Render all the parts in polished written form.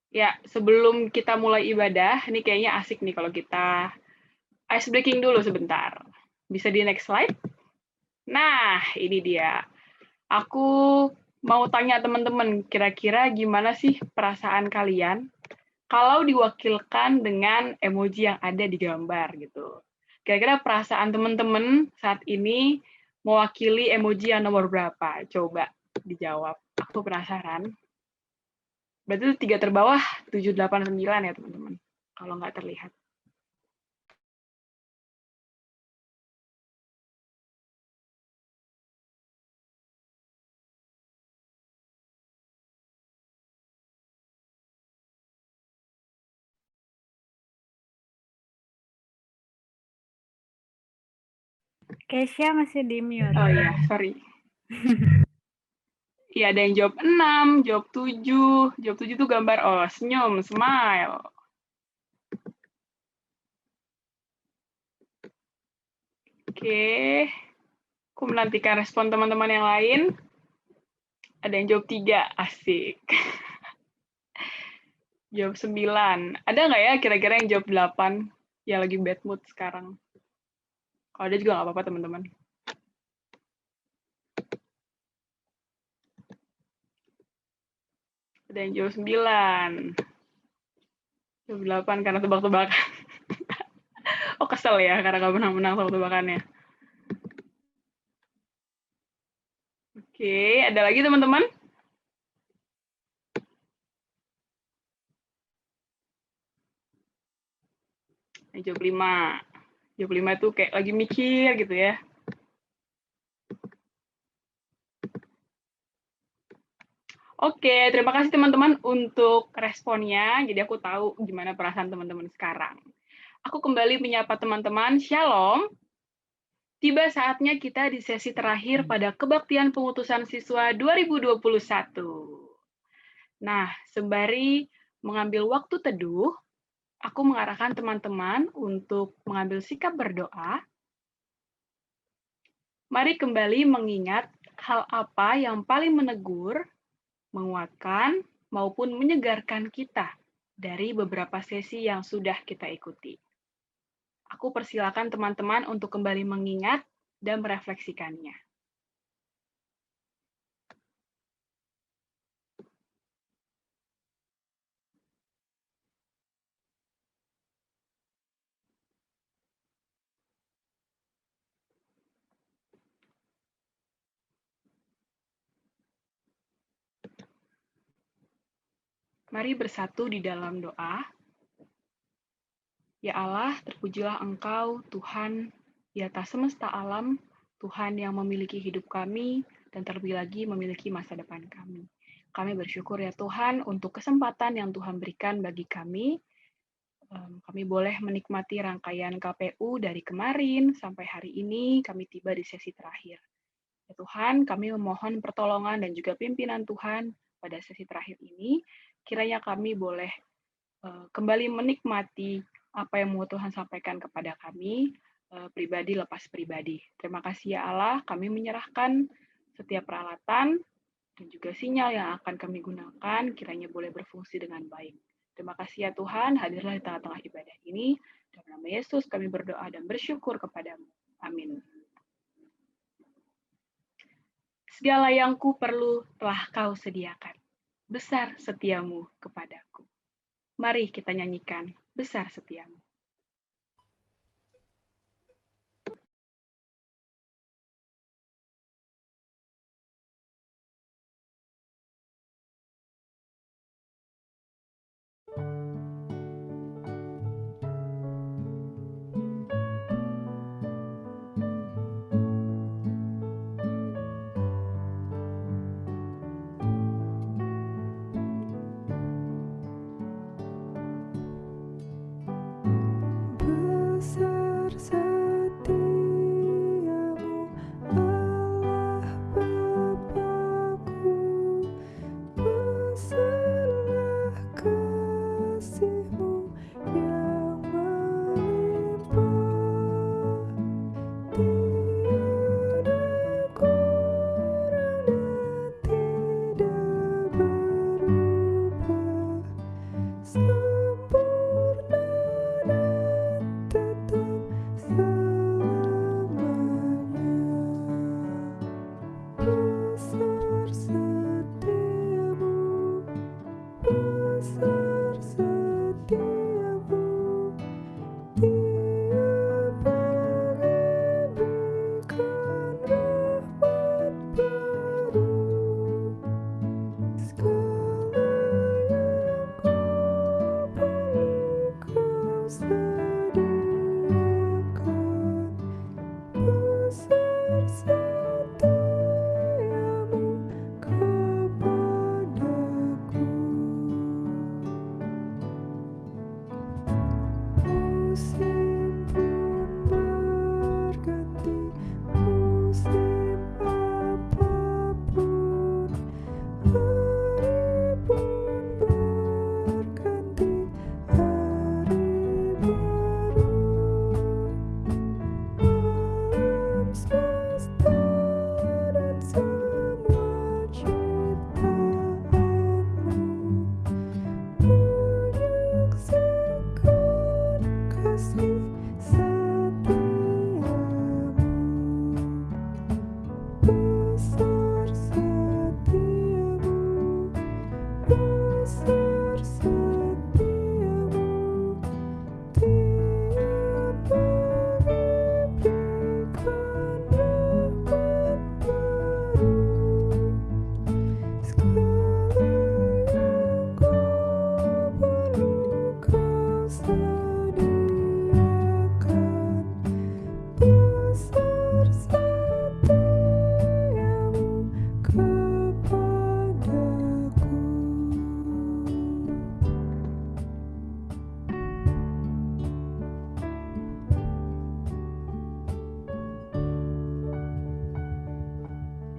Ya, sebelum kita mulai ibadah, ini kayaknya asik nih kalau kita ice breaking dulu sebentar. Bisa di next slide? Nah, ini dia. Aku mau tanya teman-teman, kira-kira gimana sih perasaan kalian kalau diwakilkan dengan emoji yang ada di gambar gitu. Kira-kira perasaan teman-teman saat ini mewakili emoji yang nomor berapa? Coba dijawab. Aku penasaran. Berarti itu 3 terbawah, 7, 8, 9 ya teman-teman. Kalau nggak terlihat. Keisha masih di mute. Oh iya, sorry. Iya, ada yang jawab 6, jawab 7. Jawab 7 tuh gambar, oh, senyum, smile. Oke, aku menantikan respon teman-teman yang lain. Ada yang jawab 3, asik. Jawab 9. Ada nggak ya kira-kira yang jawab 8 yang lagi bad mood sekarang? Kalau ada juga nggak apa-apa teman-teman. Ada yang jawab 9. Jawab 8 karena tebak-tebakan. Oh, kesel ya karena nggak menang-menang tebak-tebakannya. Oke, ada lagi teman-teman? Jawab 5. Jawab 5 itu kayak lagi mikir gitu ya. Oke, terima kasih teman-teman untuk responnya. Jadi aku tahu gimana perasaan teman-teman sekarang. Aku kembali menyapa teman-teman. Shalom. Tiba saatnya kita di sesi terakhir pada kebaktian pengutusan siswa 2021. Nah, sembari mengambil waktu teduh, aku mengarahkan teman-teman untuk mengambil sikap berdoa. Mari kembali mengingat hal apa yang paling menegur, menguatkan, maupun menyegarkan kita dari beberapa sesi yang sudah kita ikuti. Aku persilakan teman-teman untuk kembali mengingat dan merefleksikannya. Mari bersatu di dalam doa. Ya Allah, terpujilah Engkau, Tuhan, di atas semesta alam, Tuhan yang memiliki hidup kami, dan terlebih lagi memiliki masa depan kami. Kami bersyukur ya Tuhan untuk kesempatan yang Tuhan berikan bagi kami. Kami boleh menikmati rangkaian KPU dari kemarin sampai hari ini, kami tiba di sesi terakhir. Ya Tuhan, kami memohon pertolongan dan juga pimpinan Tuhan pada sesi terakhir ini. Kiranya kami boleh kembali menikmati apa yang mau Tuhan sampaikan kepada kami, pribadi lepas pribadi. Terima kasih ya Allah, kami menyerahkan setiap peralatan dan juga sinyal yang akan kami gunakan, kiranya boleh berfungsi dengan baik. Terima kasih ya Tuhan, hadirlah di tengah-tengah ibadah ini. Dalam nama Yesus kami berdoa dan bersyukur kepadamu. Amin. Segala yang ku perlu telah kau sediakan. Besar setiamu kepadaku. Mari kita nyanyikan besar setiamu.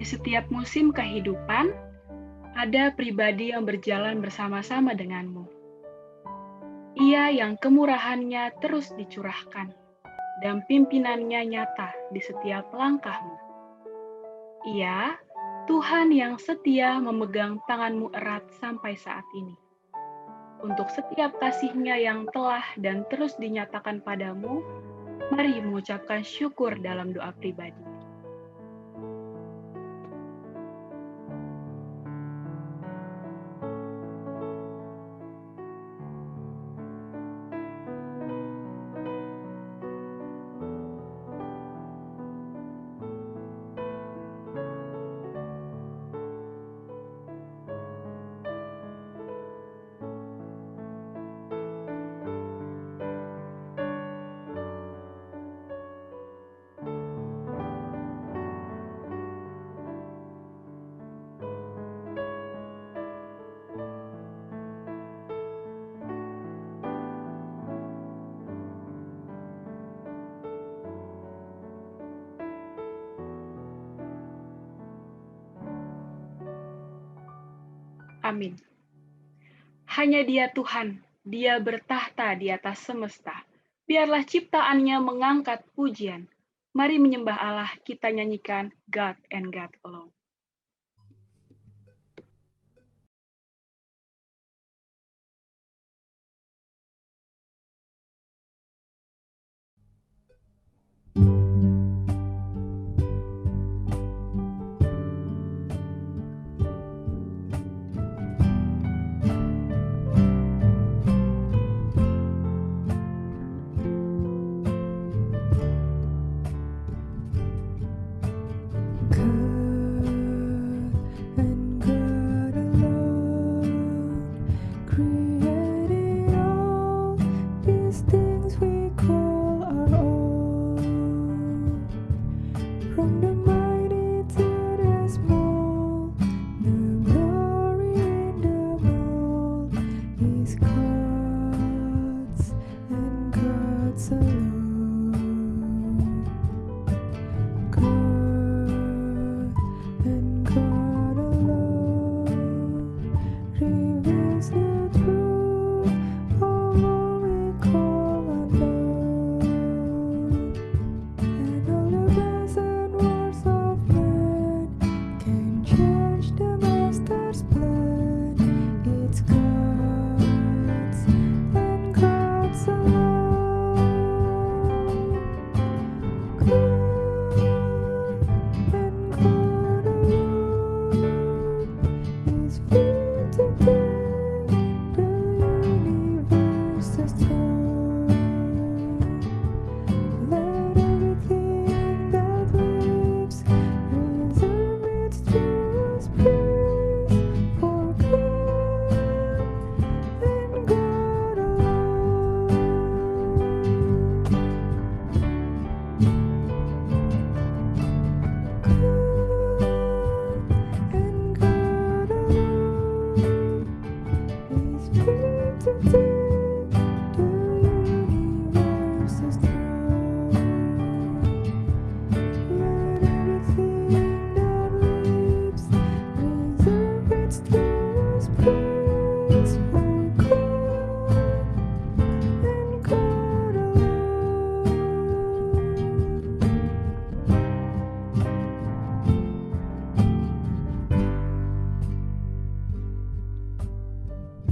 Di setiap musim kehidupan, ada pribadi yang berjalan bersama-sama denganmu. Ia yang kemurahannya terus dicurahkan, dan pimpinannya nyata di setiap langkahmu. Ia, Tuhan yang setia memegang tanganmu erat sampai saat ini. Untuk setiap kasih-Nya yang telah dan terus dinyatakan padamu, mari mengucapkan syukur dalam doa pribadi. Amin. Hanya Dia Tuhan, Dia bertahta di atas semesta. Biarlah ciptaannya mengangkat pujian. Mari menyembah Allah, kita nyanyikan God and God Alone.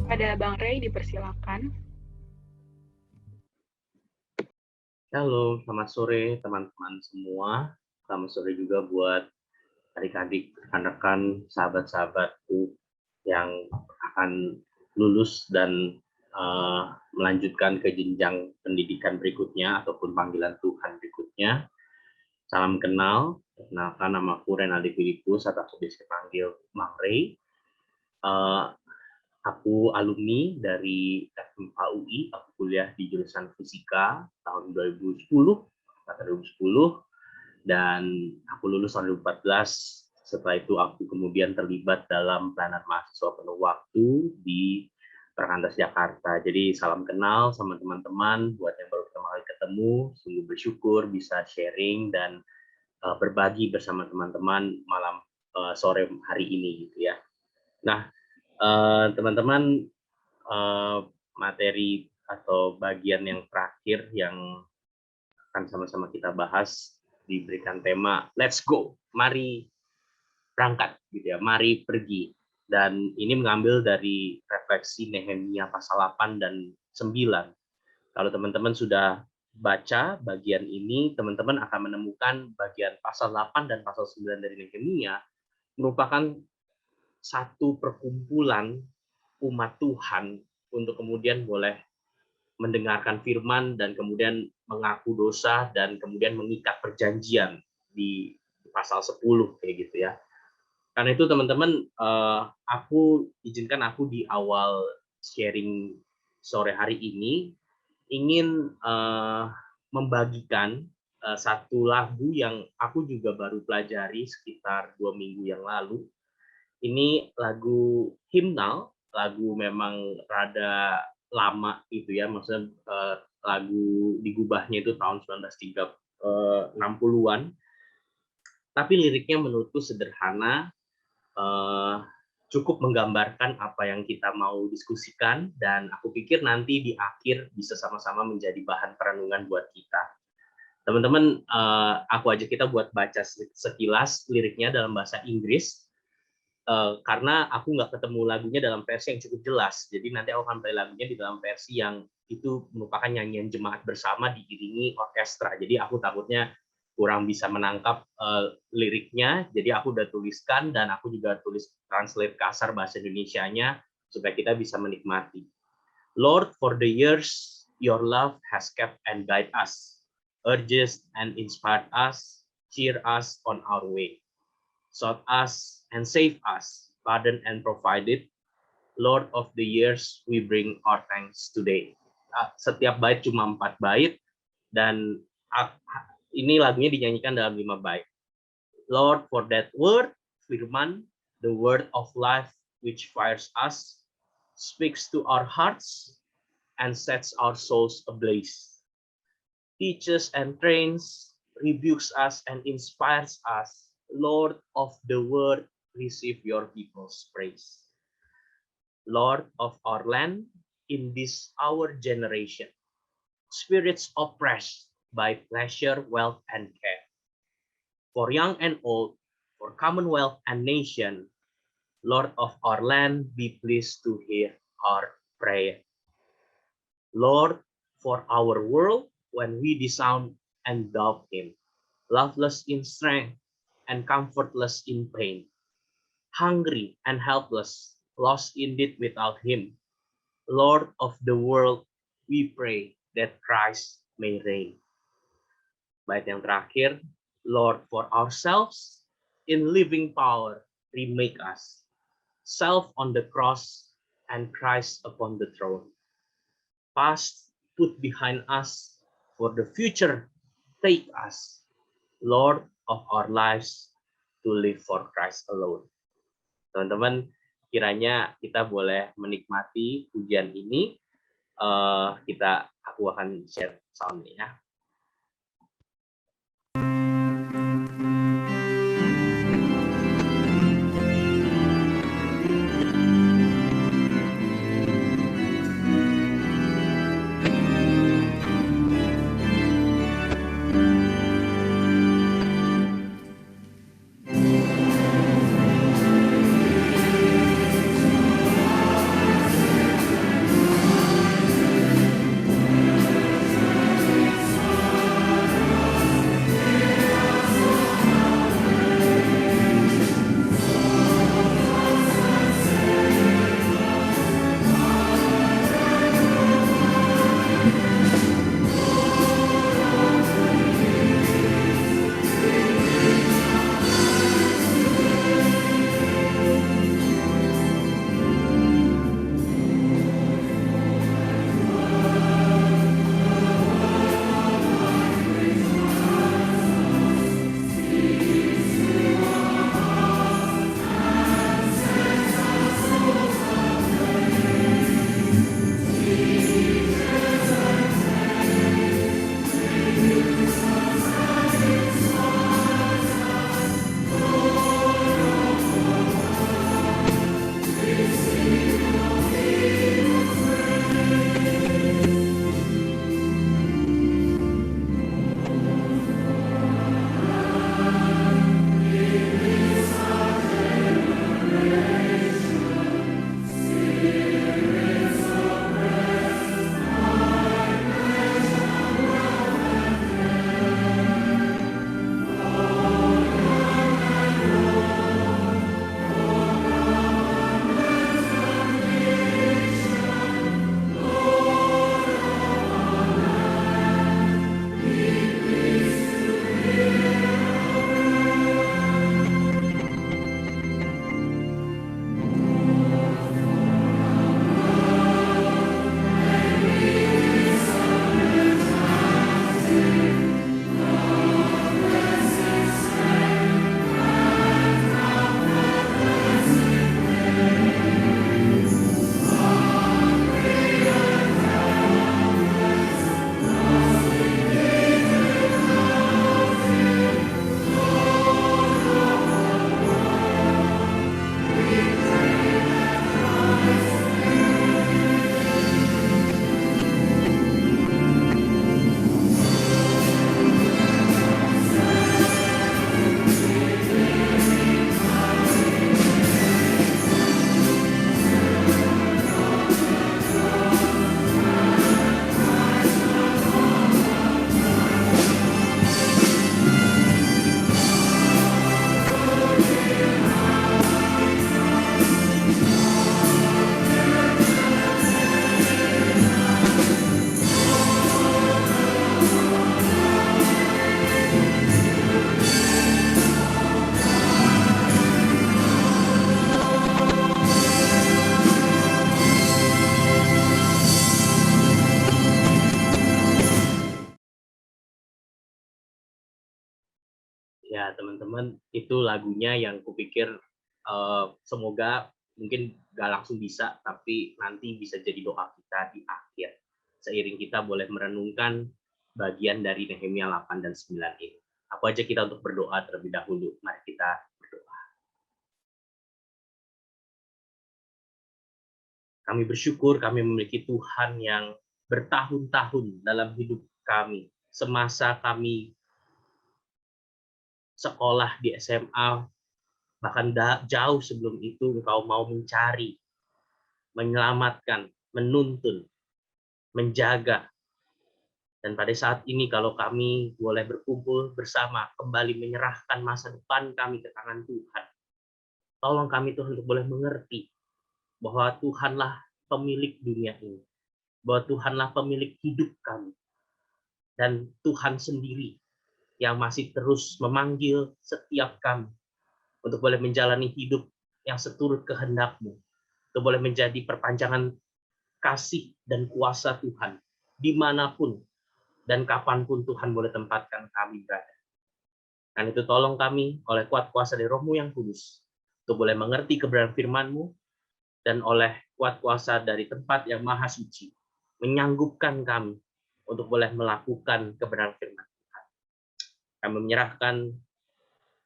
Pada Bang Ray, dipersilakan. Halo, selamat sore teman-teman semua. Selamat sore juga buat adik-adik, rekan-rekan, sahabat-sahabatku yang akan lulus dan melanjutkan ke jenjang pendidikan berikutnya ataupun panggilan Tuhan berikutnya. Salam kenal, perkenalkan nama aku Renaldi Filipus atau aku bisa panggil Mang Ray. Aku alumni dari FMK UI, aku kuliah di jurusan Fisika tahun 2010, dan aku lulus tahun 2014. Setelah itu aku kemudian terlibat dalam Planet Mahasiswa Penuh Waktu di Perkantas Jakarta. Jadi salam kenal sama teman-teman, buat yang baru pertama kali ketemu, sungguh bersyukur bisa sharing dan berbagi bersama teman-teman malam sore hari ini gitu ya. Nah, teman-teman, materi atau bagian yang terakhir yang akan sama-sama kita bahas diberikan tema Let's Go, mari berangkat gitu ya, mari pergi. Dan ini mengambil dari refleksi Nehemia pasal 8 dan 9. Kalau teman-teman sudah baca bagian ini, teman-teman akan menemukan bagian pasal 8 dan pasal 9 dari Nehemia merupakan satu perkumpulan umat Tuhan untuk kemudian boleh mendengarkan firman dan kemudian mengaku dosa dan kemudian mengikat perjanjian di pasal 10 kayak gitu ya. Karena itu teman-teman, izinkan aku di awal sharing sore hari ini ingin membagikan satu lagu yang aku juga baru pelajari sekitar 2 minggu yang lalu. Ini lagu himnal, lagu memang rada lama gitu ya, maksudnya lagu digubahnya itu tahun 1960-an, tapi liriknya menurutku sederhana, cukup menggambarkan apa yang kita mau diskusikan, dan aku pikir nanti di akhir bisa sama-sama menjadi bahan perenungan buat kita. Teman-teman, aku ajak kita buat baca sekilas liriknya dalam bahasa Inggris, karena aku nggak ketemu lagunya dalam versi yang cukup jelas, jadi nanti aku akan play lagunya di dalam versi yang itu merupakan nyanyian jemaat bersama diiringi orkestra, jadi aku takutnya kurang bisa menangkap liriknya, jadi aku udah tuliskan dan aku juga tulis translate kasar bahasa Indonesianya supaya kita bisa menikmati. Lord, for the years your love has kept and guide us, urges and inspired us, cheer us on our way, sought us and save us, pardon and provided. Lord of the years, we bring our thanks today. Setiap bait cuma 4 bait dan ini lagunya dinyanyikan dalam 5 bait. Lord, for that word, firman, the word of life which fires us, speaks to our hearts and sets our souls ablaze. Teaches and trains, rebukes us and inspires us. Lord of the word, receive your people's praise. Lord of our land, in this our generation, spirits oppressed by pleasure, wealth, and care. For young and old, for commonwealth and nation, Lord of our land, be pleased to hear our prayer. Lord, for our world, when we disown and doubt him, loveless in strength and comfortless in pain, hungry and helpless, lost indeed without him, Lord of the world, we pray that Christ may reign. Bait yang terakhir, Lord, for ourselves, in living power, remake us, self on the cross and Christ upon the throne. Past put behind us, for the future take us, Lord of our lives, to live for Christ alone. Teman-teman, kiranya kita boleh menikmati pujian ini. Aku akan share sound-nya. Ya, teman-teman, itu lagunya yang kupikir semoga mungkin gak langsung bisa, tapi nanti bisa jadi doa kita di akhir. Seiring kita boleh merenungkan bagian dari Nehemia 8 dan 9 ini. Aku ajak kita untuk berdoa terlebih dahulu. Mari kita berdoa. Kami bersyukur kami memiliki Tuhan yang bertahun-tahun dalam hidup kami. Semasa kami sekolah di SMA, bahkan jauh sebelum itu Engkau mau mencari, menyelamatkan, menuntun, menjaga. Dan pada saat ini kalau kami boleh berkumpul bersama, kembali menyerahkan masa depan kami ke tangan Tuhan. Tolong kami Tuhan untuk boleh mengerti bahwa Tuhanlah pemilik dunia ini. Bahwa Tuhanlah pemilik hidup kami. Dan Tuhan sendiri yang masih terus memanggil setiap kami untuk boleh menjalani hidup yang seturut kehendak-Mu. Untuk boleh menjadi perpanjangan kasih dan kuasa Tuhan dimanapun dan kapanpun Tuhan boleh tempatkan kami berada. Dan itu tolong kami oleh kuat kuasa dari Roh-Mu yang kudus untuk boleh mengerti kebenaran firman-Mu dan oleh kuat kuasa dari tempat yang maha suci menyanggupkan kami untuk boleh melakukan kebenaran firman Tuhan. Kami menyerahkan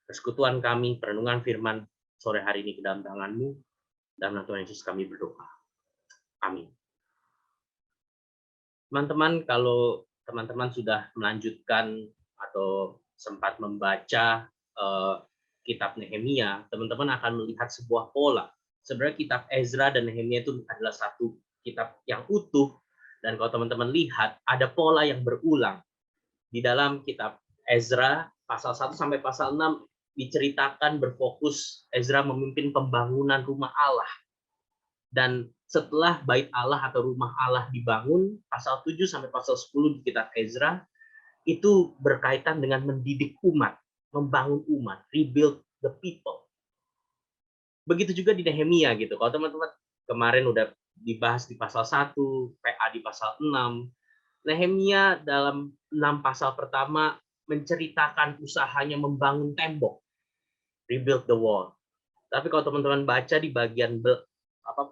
persekutuan kami, perenungan firman sore hari ini ke dalam tangan-Mu. Dalam nama Tuhan Yesus kami berdoa. Amin. Teman-teman, kalau teman-teman sudah melanjutkan atau sempat membaca kitab Nehemia, teman-teman akan melihat sebuah pola. Sebenarnya kitab Ezra dan Nehemia itu adalah satu kitab yang utuh, dan kalau teman-teman lihat, ada pola yang berulang. Di dalam kitab Ezra, pasal 1 sampai pasal 6, diceritakan berfokus Ezra memimpin pembangunan rumah Allah. Dan setelah bait Allah atau rumah Allah dibangun, pasal 7 sampai pasal 10 di kitab Ezra, itu berkaitan dengan mendidik umat, membangun umat, rebuild the people. Begitu juga di Nehemia gitu. Kalau teman-teman kemarin udah dibahas di pasal 1, PA di pasal 6, Nehemia dalam 6 pasal pertama menceritakan usahanya membangun tembok, rebuild the wall. Tapi kalau teman-teman baca di bagian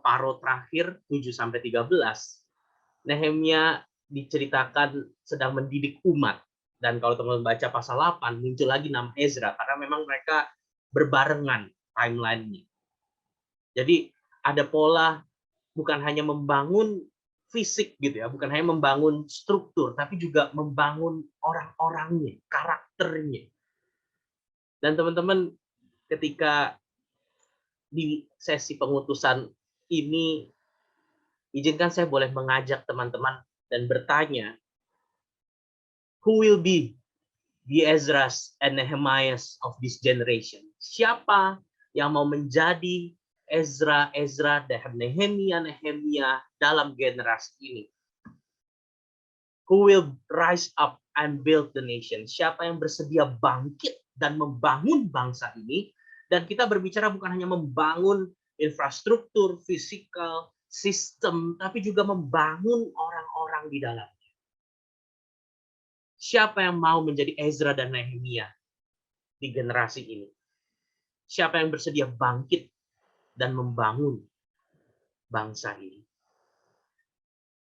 paro terakhir 7 sampai 13, Nehemia diceritakan sedang mendidik umat. Dan kalau teman-teman baca pasal 8, muncul lagi nama Ezra karena memang mereka berbarengan timeline-nya. Jadi ada pola bukan hanya membangun fisik gitu ya, bukan hanya membangun struktur, tapi juga membangun orang-orangnya, karakternya. Dan teman-teman, ketika di sesi pengutusan ini, izinkan saya boleh mengajak teman-teman dan bertanya, who will be the Ezras and Nehemiahs of this generation? Siapa yang mau menjadi Ezra dan Nehemia dalam generasi ini? Who will rise up and build the nation? Siapa yang bersedia bangkit dan membangun bangsa ini? Dan kita berbicara bukan hanya membangun infrastruktur, fisikal, sistem, tapi juga membangun orang-orang di dalamnya. Siapa yang mau menjadi Ezra dan Nehemia di generasi ini? Siapa yang bersedia bangkit dan membangun bangsa ini?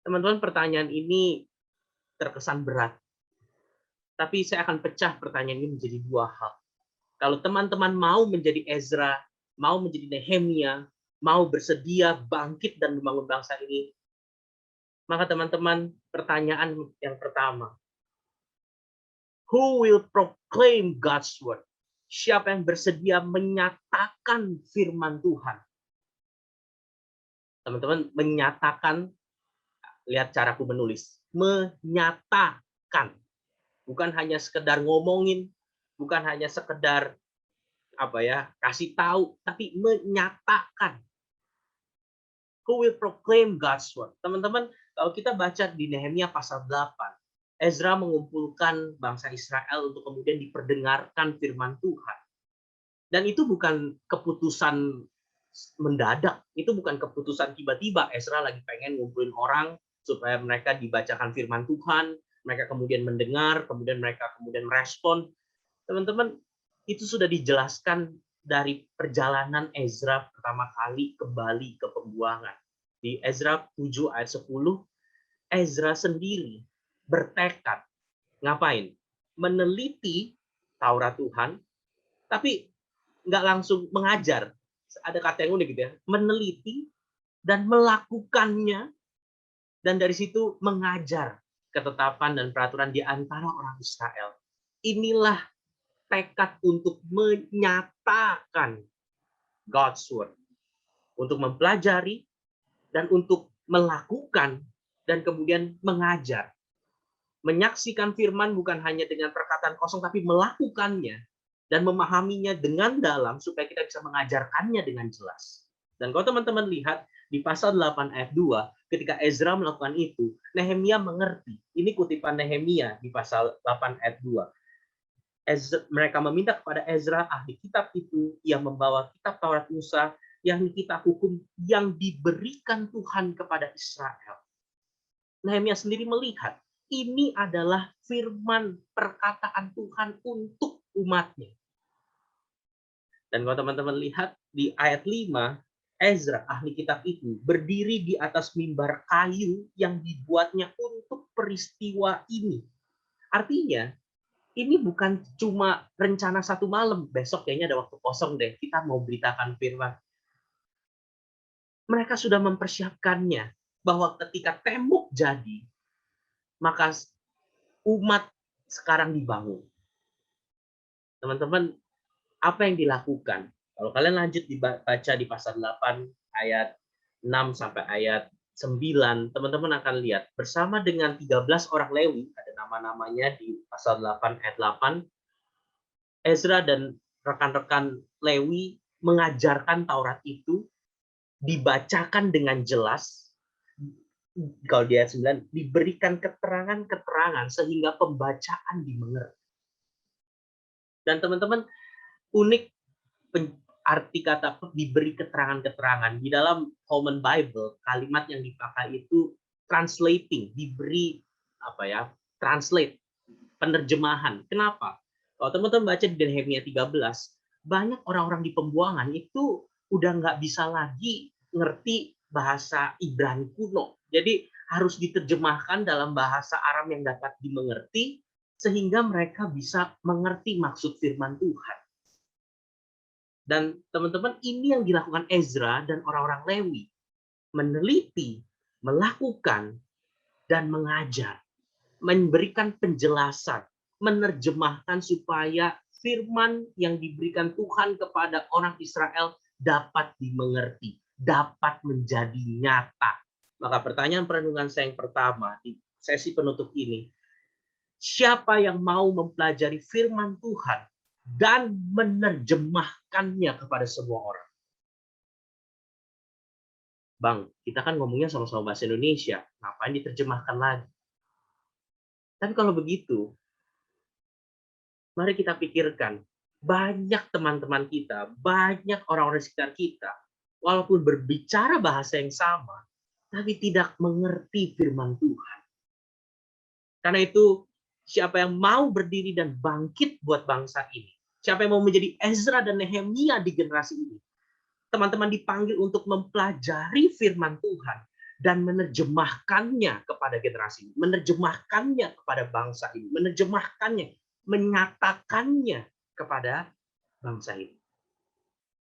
Teman-teman, pertanyaan ini terkesan berat. Tapi saya akan pecah pertanyaan ini menjadi dua hal. Kalau teman-teman mau menjadi Ezra, mau menjadi Nehemia, mau bersedia bangkit dan membangun bangsa ini, maka teman-teman, pertanyaan yang pertama, who will proclaim God's word? Siapa yang bersedia menyatakan firman Tuhan? Teman-teman, menyatakan, lihat caraku menulis, menyatakan. Bukan hanya sekedar ngomongin, bukan hanya sekedar kasih tahu, tapi menyatakan. Who will proclaim God's word? Teman-teman, kalau kita baca di Nehemia pasal 8, Ezra mengumpulkan bangsa Israel untuk kemudian diperdengarkan firman Tuhan. Dan itu bukan keputusan mendadak, itu bukan keputusan tiba-tiba. Ezra lagi pengen ngumpulin orang supaya mereka dibacakan firman Tuhan, mereka kemudian mendengar, kemudian mereka merespon. Teman-teman, itu sudah dijelaskan dari perjalanan Ezra pertama kali kembali ke pembuangan. Di Ezra 7 ayat 10, Ezra sendiri bertekad. Ngapain? Meneliti Taurat Tuhan, tapi nggak langsung mengajar. Ada kata yang unik gitu ya. Meneliti dan melakukannya, dan dari situ mengajar ketetapan dan peraturan di antara orang Israel. Inilah tekad untuk menyatakan God's word, untuk mempelajari dan untuk melakukan dan kemudian mengajar. Menyaksikan firman bukan hanya dengan perkataan kosong, tapi melakukannya dan memahaminya dengan dalam supaya kita bisa mengajarkannya dengan jelas. Dan kalau teman-teman lihat di pasal 8 ayat 2, ketika Ezra melakukan itu, Nehemia mengerti. Ini kutipan Nehemia di pasal 8 ayat 2. Mereka meminta kepada Ezra, ahli kitab itu, yang membawa kitab Taurat Musa, yang kitab hukum yang diberikan Tuhan kepada Israel. Nehemia sendiri melihat, ini adalah firman perkataan Tuhan untuk umatnya. Dan kalau teman-teman lihat di ayat 5, Ezra, ahli kitab itu, berdiri di atas mimbar kayu yang dibuatnya untuk peristiwa ini. Artinya, ini bukan cuma rencana satu malam, besok kayaknya ada waktu kosong deh, kita mau beritakan firman. Mereka sudah mempersiapkannya, bahwa ketika tembok jadi, maka umat sekarang dibangun. Teman-teman, apa yang dilakukan? Kalau kalian lanjut dibaca di pasal 8 ayat 6 sampai ayat 9, teman-teman akan lihat bersama dengan 13 orang Lewi, ada nama-namanya di pasal 8 ayat 8, Ezra dan rekan-rekan Lewi mengajarkan Taurat itu, dibacakan dengan jelas. Kalau di ayat 9, diberikan keterangan-keterangan sehingga pembacaan dimengerti. Dan teman-teman, unik arti kata diberi keterangan-keterangan. Di dalam Common Bible, kalimat yang dipakai itu translating, diberi translate, penerjemahan. Kenapa? Kalau teman-teman baca di Nehemia 13, banyak orang-orang di pembuangan itu udah nggak bisa lagi ngerti bahasa Ibrani kuno. Jadi harus diterjemahkan dalam bahasa Aram yang dapat dimengerti, sehingga mereka bisa mengerti maksud firman Tuhan. Dan teman-teman, ini yang dilakukan Ezra dan orang-orang Lewi. Meneliti, melakukan, dan mengajar. Memberikan penjelasan, menerjemahkan supaya firman yang diberikan Tuhan kepada orang Israel dapat dimengerti, dapat menjadi nyata. Maka pertanyaan perenungan saya yang pertama di sesi penutup ini, siapa yang mau mempelajari firman Tuhan dan menerjemahkannya kepada semua orang? Bang, kita kan ngomongnya sama-sama bahasa Indonesia, ngapain diterjemahkan lagi? Tapi kalau begitu, mari kita pikirkan, banyak teman-teman kita, banyak orang-orang di sekitar kita, walaupun berbicara bahasa yang sama, tapi tidak mengerti firman Tuhan. Karena itu, siapa yang mau berdiri dan bangkit buat bangsa ini, siapa yang mau menjadi Ezra dan Nehemia di generasi ini, teman-teman dipanggil untuk mempelajari firman Tuhan dan menerjemahkannya kepada generasi ini, menerjemahkannya kepada bangsa ini, menerjemahkannya, menyatakannya kepada bangsa ini.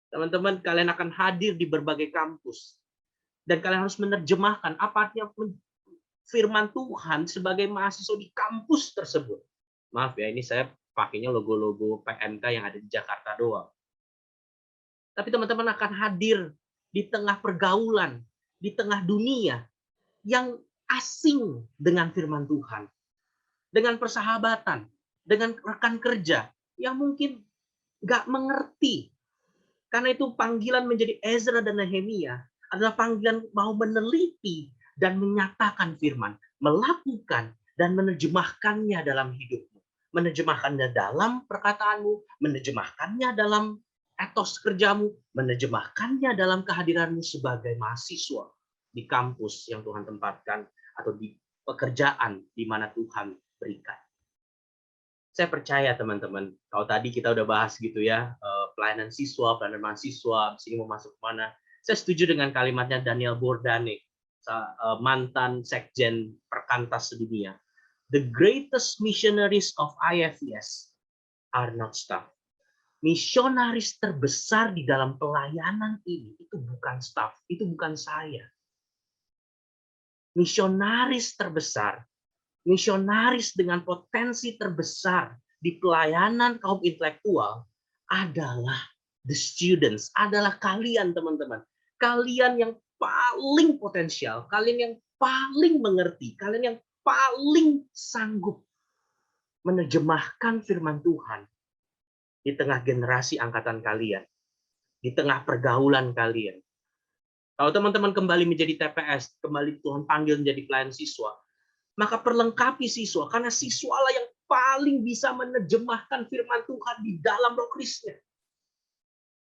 Teman-teman, kalian akan hadir di berbagai kampus dan kalian harus menerjemahkan apa artinya firman Tuhan sebagai mahasiswa di kampus tersebut. Maaf ya, ini saya pakainya logo-logo PMK yang ada di Jakarta doang. Tapi teman-teman akan hadir di tengah pergaulan, di tengah dunia yang asing dengan firman Tuhan. Dengan persahabatan, dengan rekan kerja yang mungkin nggak mengerti. Karena itu panggilan menjadi Ezra dan Nehemia adalah panggilan mau meneliti dan menyatakan firman, melakukan dan menerjemahkannya dalam hidupmu. Menerjemahkannya dalam perkataanmu, menerjemahkannya dalam etos kerjamu, menerjemahkannya dalam kehadiranmu sebagai mahasiswa di kampus yang Tuhan tempatkan atau di pekerjaan di mana Tuhan berikan. Saya percaya teman-teman, kalau tadi kita udah bahas gitu ya, pelayanan siswa, pelayanan mahasiswa, di sini mau masuk kemana. Saya setuju dengan kalimatnya Daniel Bordane, mantan sekjen Perkantas sedunia. The greatest missionaries of IFES are not staff. Misionaris terbesar di dalam pelayanan ini itu bukan staff, itu bukan saya. Misionaris terbesar, misionaris dengan potensi terbesar di pelayanan kaum intelektual adalah the students, adalah kalian teman-teman. Kalian yang paling potensial, kalian yang paling mengerti, kalian yang paling sanggup menerjemahkan firman Tuhan di tengah generasi angkatan kalian, di tengah pergaulan kalian. Kalau teman-teman kembali menjadi TPS, kembali Tuhan panggil menjadi pelayan siswa, maka perlengkapi siswa, karena siswalah yang paling bisa menerjemahkan firman Tuhan di dalam roh Kristusnya.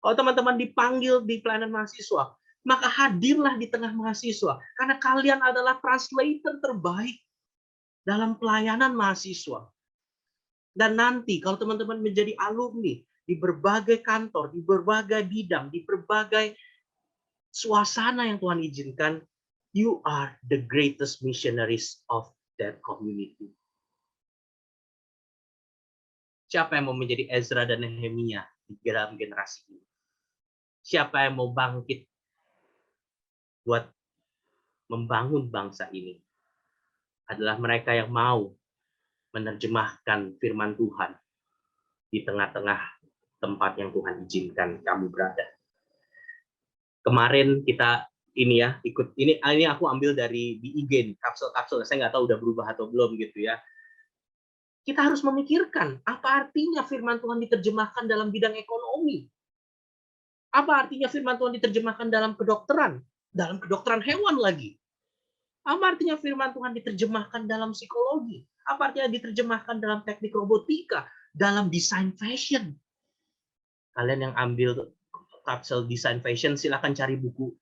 Kalau teman-teman dipanggil di pelayanan mahasiswa, maka hadirlah di tengah mahasiswa, karena kalian adalah translator terbaik dalam pelayanan mahasiswa. Dan nanti kalau teman-teman menjadi alumni di berbagai kantor, di berbagai bidang, di berbagai suasana yang Tuhan izinkan, you are the greatest missionaries of that community. Siapa yang mau menjadi Ezra dan Nehemia di dalam generasi ini? Siapa yang mau bangkit buat membangun bangsa ini? Adalah mereka yang mau menerjemahkan firman Tuhan di tengah-tengah tempat yang Tuhan izinkan kamu berada. Kemarin kita ini ya ikut ini aku ambil dari di IG kapsul-kapsul, saya nggak tahu udah berubah atau belum gitu ya. Kita harus memikirkan apa artinya firman Tuhan diterjemahkan dalam bidang ekonomi. Apa artinya firman Tuhan diterjemahkan dalam kedokteran hewan lagi. Apa artinya firman Tuhan diterjemahkan dalam psikologi? Apa artinya diterjemahkan dalam teknik robotika, dalam desain fashion? Kalian yang ambil kapsul desain fashion, silakan cari buku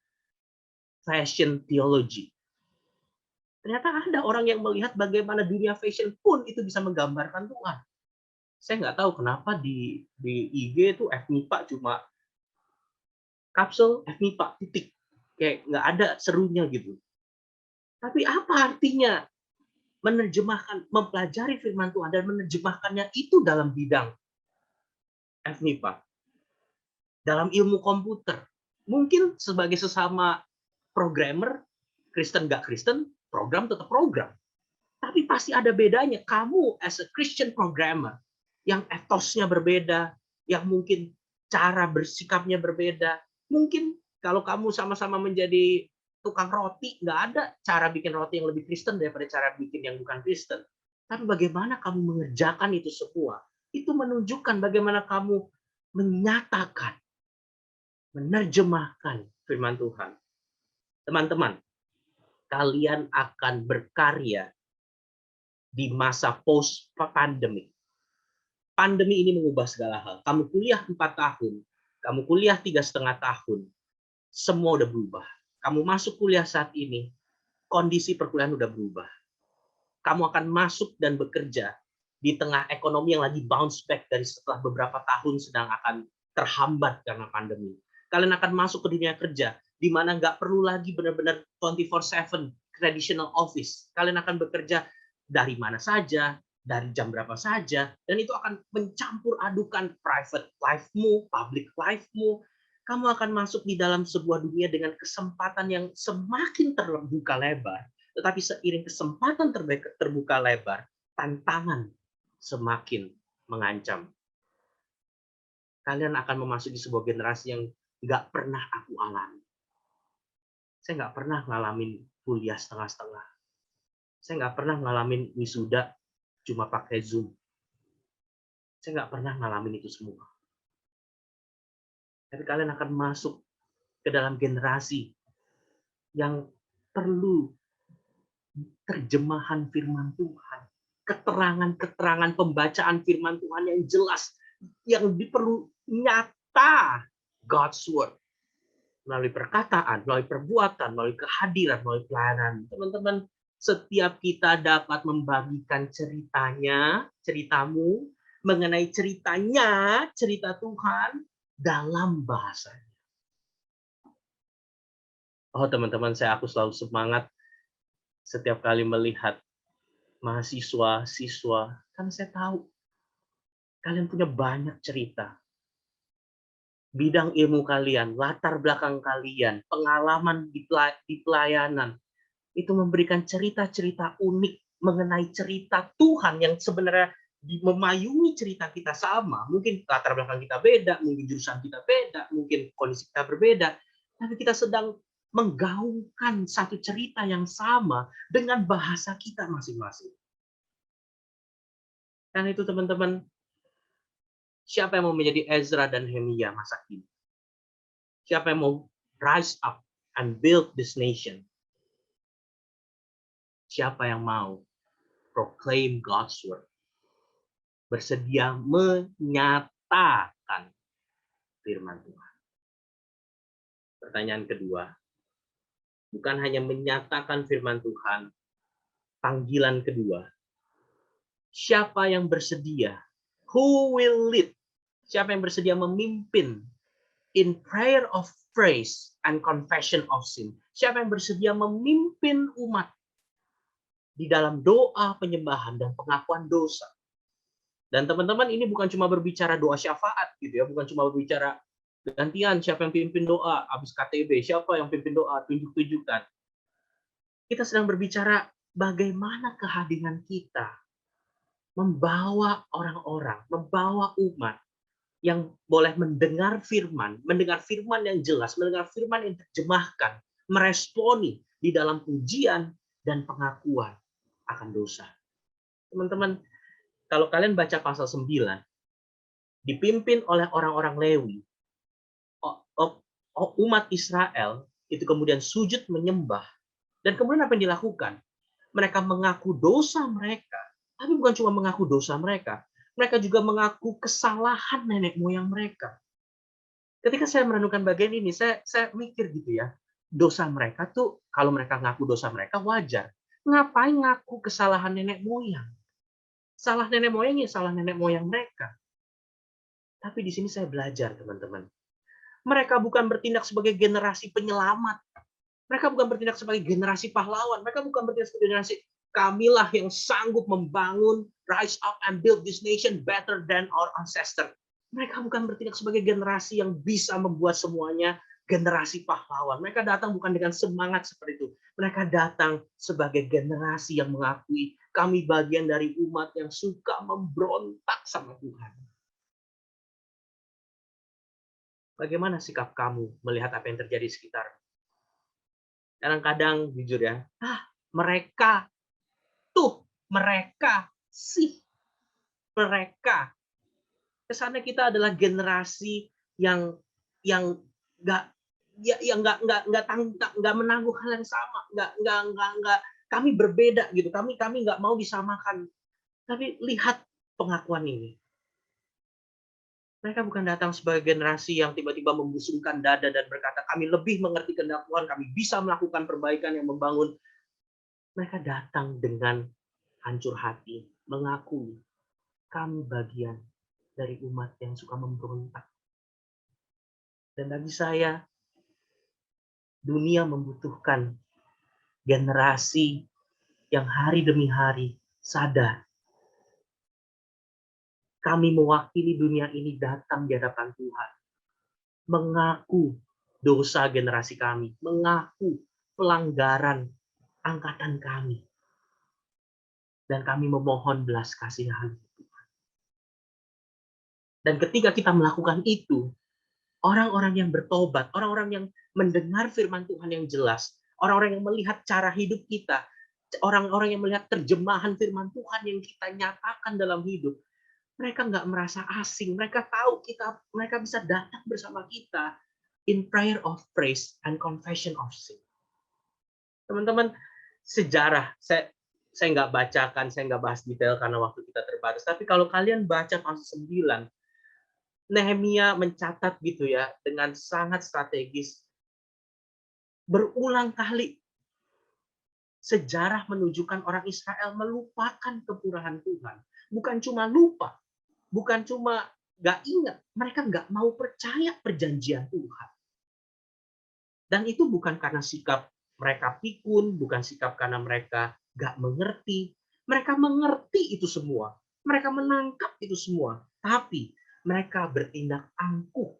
Fashion Theology. Ternyata ada orang yang melihat bagaimana dunia fashion pun itu bisa menggambarkan Tuhan. Saya nggak tahu kenapa di IG itu FMIPA cuma kapsul FMIPA titik. Kayak nggak ada serunya gitu. Tapi apa artinya menerjemahkan, mempelajari firman Tuhan dan menerjemahkannya itu dalam bidang FMIPA, dalam ilmu komputer. Mungkin sebagai sesama programmer, Kristen nggak Kristen, program tetap program. Tapi pasti ada bedanya. Kamu as a Christian programmer, yang etosnya berbeda, yang mungkin cara bersikapnya berbeda. Mungkin kalau kamu sama-sama menjadi tukang roti, nggak ada cara bikin roti yang lebih Kristen daripada cara bikin yang bukan Kristen. Tapi bagaimana kamu mengerjakan itu semua, itu menunjukkan bagaimana kamu menyatakan, menerjemahkan firman Tuhan. Teman-teman, kalian akan berkarya di masa post-pandemic. Pandemi ini mengubah segala hal. Kamu kuliah 4 tahun, kamu kuliah 3,5 tahun, semua udah berubah. Kamu masuk kuliah saat ini, kondisi perkuliahan udah berubah. Kamu akan masuk dan bekerja di tengah ekonomi yang lagi bounce back dari setelah beberapa tahun sedang akan terhambat karena pandemi. Kalian akan masuk ke dunia kerja, di mana nggak perlu lagi benar-benar 24/7 traditional office. Kalian akan bekerja dari mana saja, dari jam berapa saja, dan itu akan mencampur adukan private life-mu, public life-mu. Kamu akan masuk di dalam sebuah dunia dengan kesempatan yang semakin terbuka lebar, tetapi seiring kesempatan terbuka lebar, tantangan semakin mengancam. Kalian akan memasuki sebuah generasi yang nggak pernah aku alami. Saya nggak pernah ngalamin kuliah setengah-setengah. Saya nggak pernah ngalamin wisuda cuma pakai Zoom. Saya nggak pernah ngalamin itu semua. Tapi kalian akan masuk ke dalam generasi yang perlu terjemahan firman Tuhan. Keterangan-keterangan pembacaan firman Tuhan yang jelas. Yang perlu nyata God's Word. Melalui perkataan, melalui perbuatan, melalui kehadiran, melalui pelayanan. Teman-teman, setiap kita dapat membagikan ceritanya, ceritamu, mengenai ceritanya, cerita Tuhan dalam bahasanya. Oh teman-teman, aku selalu semangat setiap kali melihat mahasiswa, siswa, kan saya tahu kalian punya banyak cerita. Bidang ilmu kalian, latar belakang kalian, pengalaman di pelayanan, itu memberikan cerita-cerita unik mengenai cerita Tuhan yang sebenarnya memayungi cerita kita sama. Mungkin latar belakang kita beda, mungkin jurusan kita beda, mungkin kondisi kita berbeda, tapi kita sedang menggaungkan satu cerita yang sama dengan bahasa kita masing-masing. Karena itu teman-teman, siapa yang mau menjadi Ezra dan Nehemia masa kini? Siapa yang mau rise up and build this nation? Siapa yang mau proclaim God's word? Bersedia menyatakan firman Tuhan. Pertanyaan kedua, bukan hanya menyatakan firman Tuhan, panggilan kedua. Siapa yang bersedia? Who will lead? Siapa yang bersedia memimpin in prayer of praise and confession of sin? Siapa yang bersedia memimpin umat di dalam doa penyembahan dan pengakuan dosa? Dan teman-teman, ini bukan cuma berbicara doa syafaat gitu ya, bukan cuma berbicara gantian siapa yang pimpin doa habis KTB, siapa yang pimpin doa tunjuk-tunjukkan. Kita sedang berbicara bagaimana kehadiran kita membawa orang-orang, membawa umat yang boleh mendengar firman yang jelas, mendengar firman yang terjemahkan, meresponi di dalam pujian dan pengakuan akan dosa. Teman-teman, kalau kalian baca pasal 9, dipimpin oleh orang-orang Lewi, umat Israel itu kemudian sujud menyembah, dan kemudian apa yang dilakukan? Mereka mengaku dosa mereka, tapi bukan cuma mengaku dosa mereka juga mengaku kesalahan nenek moyang mereka. Ketika saya merenungkan bagian ini, saya mikir gitu ya, dosa mereka tuh, kalau mereka ngaku dosa mereka wajar. Ngapain ngaku kesalahan nenek moyang? Salah nenek moyang ya salah nenek moyang mereka. Tapi di sini saya belajar, teman-teman. Mereka bukan bertindak sebagai generasi penyelamat. Mereka bukan bertindak sebagai generasi pahlawan. Mereka bukan bertindak sebagai generasi kamilah yang sanggup membangun, rise up and build this nation better than our ancestor. Mereka bukan bertindak sebagai generasi yang bisa membuat semuanya generasi pahlawan. Mereka datang bukan dengan semangat seperti itu. Mereka datang sebagai generasi yang mengakui kami bagian dari umat yang suka memberontak sama Tuhan. Bagaimana sikap kamu melihat apa yang terjadi di sekitar? Kadang-kadang jujur ya, mereka kesannya kita adalah generasi yang nggak menangguh hal yang sama, nggak kami berbeda gitu, kami nggak mau disamakan. Tapi lihat pengakuan ini. Mereka bukan datang sebagai generasi yang tiba-tiba membusungkan dada dan berkata, kami lebih mengerti kehendak Tuhan, kami bisa melakukan perbaikan yang membangun. Mereka datang dengan hancur hati, mengakui kami bagian dari umat yang suka memberontak. Dan bagi saya, dunia membutuhkan generasi yang hari demi hari sadar kami mewakili dunia ini datang di hadapan Tuhan. Mengaku dosa generasi kami. Mengaku pelanggaran angkatan kami. Dan kami memohon belas kasihan Tuhan. Dan ketika kita melakukan itu, orang-orang yang bertobat, orang-orang yang mendengar firman Tuhan yang jelas, orang-orang yang melihat cara hidup kita, orang-orang yang melihat terjemahan firman Tuhan yang kita nyatakan dalam hidup, mereka nggak merasa asing. Mereka tahu mereka bisa datang bersama kita in prayer of praise and confession of sin. Teman-teman, sejarah saya nggak bacakan, saya nggak bahas detail karena waktu kita terbatas. Tapi kalau kalian baca pasal 9, Nehemia mencatat gitu ya dengan sangat strategis. Berulang kali sejarah menunjukkan orang Israel melupakan kemurahan Tuhan. Bukan cuma lupa, bukan cuma nggak ingat, mereka nggak mau percaya perjanjian Tuhan. Dan itu bukan karena sikap mereka pikun, bukan sikap karena mereka nggak mengerti. Mereka mengerti itu semua. Mereka menangkap itu semua. Tapi mereka bertindak angkuh.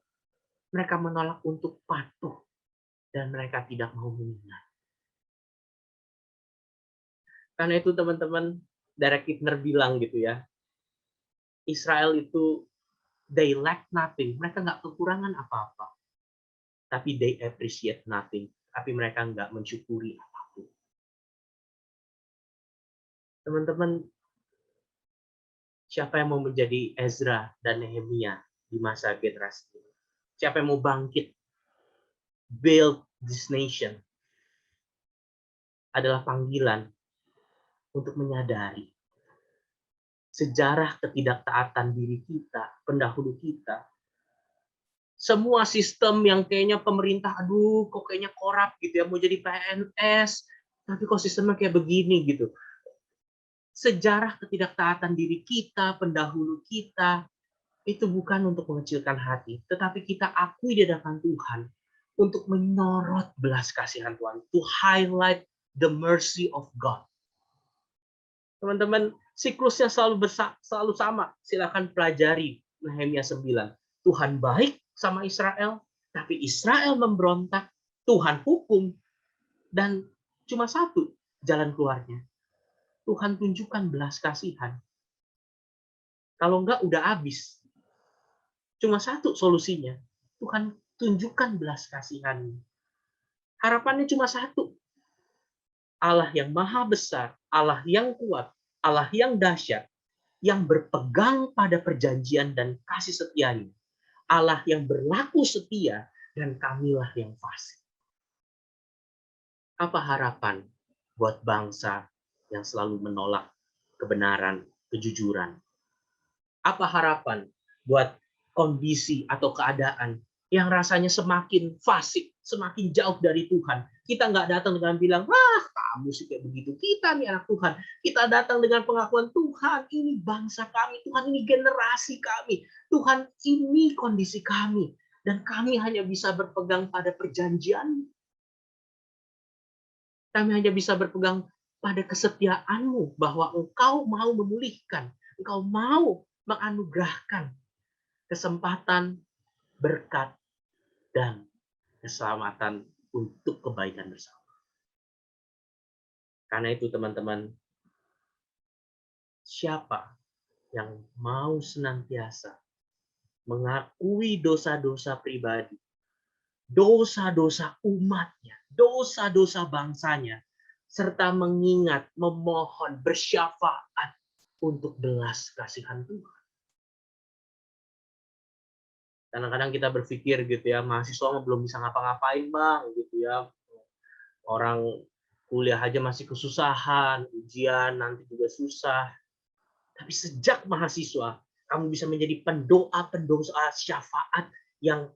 Mereka menolak untuk patuh. Dan mereka tidak mau mengingat. Karena itu teman-teman, Derek Kidner bilang gitu ya, Israel itu they lack nothing. Mereka nggak kekurangan apa-apa. Tapi they appreciate nothing. Tapi mereka nggak mensyukuri apapun. Teman-teman, siapa yang mau menjadi Ezra dan Nehemia di masa generasi ini? Siapa yang mau bangkit? Build this nation. Adalah panggilan untuk menyadari sejarah ketidaktaatan diri kita, pendahulu kita. Semua sistem yang kayaknya pemerintah, aduh kok kayaknya korup gitu ya, mau jadi PNS, tapi kok sistemnya kayak begini gitu. Sejarah ketidaktaatan diri kita, pendahulu kita, itu bukan untuk mengecilkan hati, tetapi kita akui di hadapan Tuhan untuk menyorot belas kasihan Tuhan, to highlight the mercy of God. Teman-teman, siklusnya selalu sama. Silakan pelajari Nehemia 9. Tuhan baik sama Israel, tapi Israel memberontak, Tuhan hukum, dan cuma satu jalan keluarnya. Tuhan tunjukkan belas kasihan. Kalau enggak, udah habis. Cuma satu solusinya. Tuhan tunjukkan belas kasihan. Harapannya cuma satu. Allah yang maha besar, Allah yang kuat, Allah yang dahsyat, yang berpegang pada perjanjian dan kasih setianya. Allah yang berlaku setia dan kamilah yang fasik. Apa harapan buat bangsa yang selalu menolak kebenaran, kejujuran? Apa harapan buat kondisi atau keadaan yang rasanya semakin fasik, semakin jauh dari Tuhan? Kita nggak datang dengan bilang, wah kamu sih kayak begitu. Kita nih anak Tuhan. Kita datang dengan pengakuan Tuhan, ini bangsa kami. Tuhan, ini generasi kami. Tuhan, ini kondisi kami. Dan kami hanya bisa berpegang pada perjanjian. Kami hanya bisa berpegang pada kesetiaan-Mu bahwa Engkau mau memulihkan. Engkau mau menganugerahkan kesempatan, berkat, dan keselamatan untuk kebaikan bersama. Karena itu teman-teman, siapa yang mau senantiasa mengakui dosa-dosa pribadi, dosa-dosa umatnya, dosa-dosa bangsanya, serta mengingat, memohon, bersyafaat untuk belas kasihan Tuhan. Kadang-kadang kita berpikir gitu ya, mahasiswa belum bisa ngapa-ngapain bang, gitu ya. Orang kuliah aja masih kesusahan, ujian nanti juga susah. Tapi sejak mahasiswa, kamu bisa menjadi pendoa syafaat yang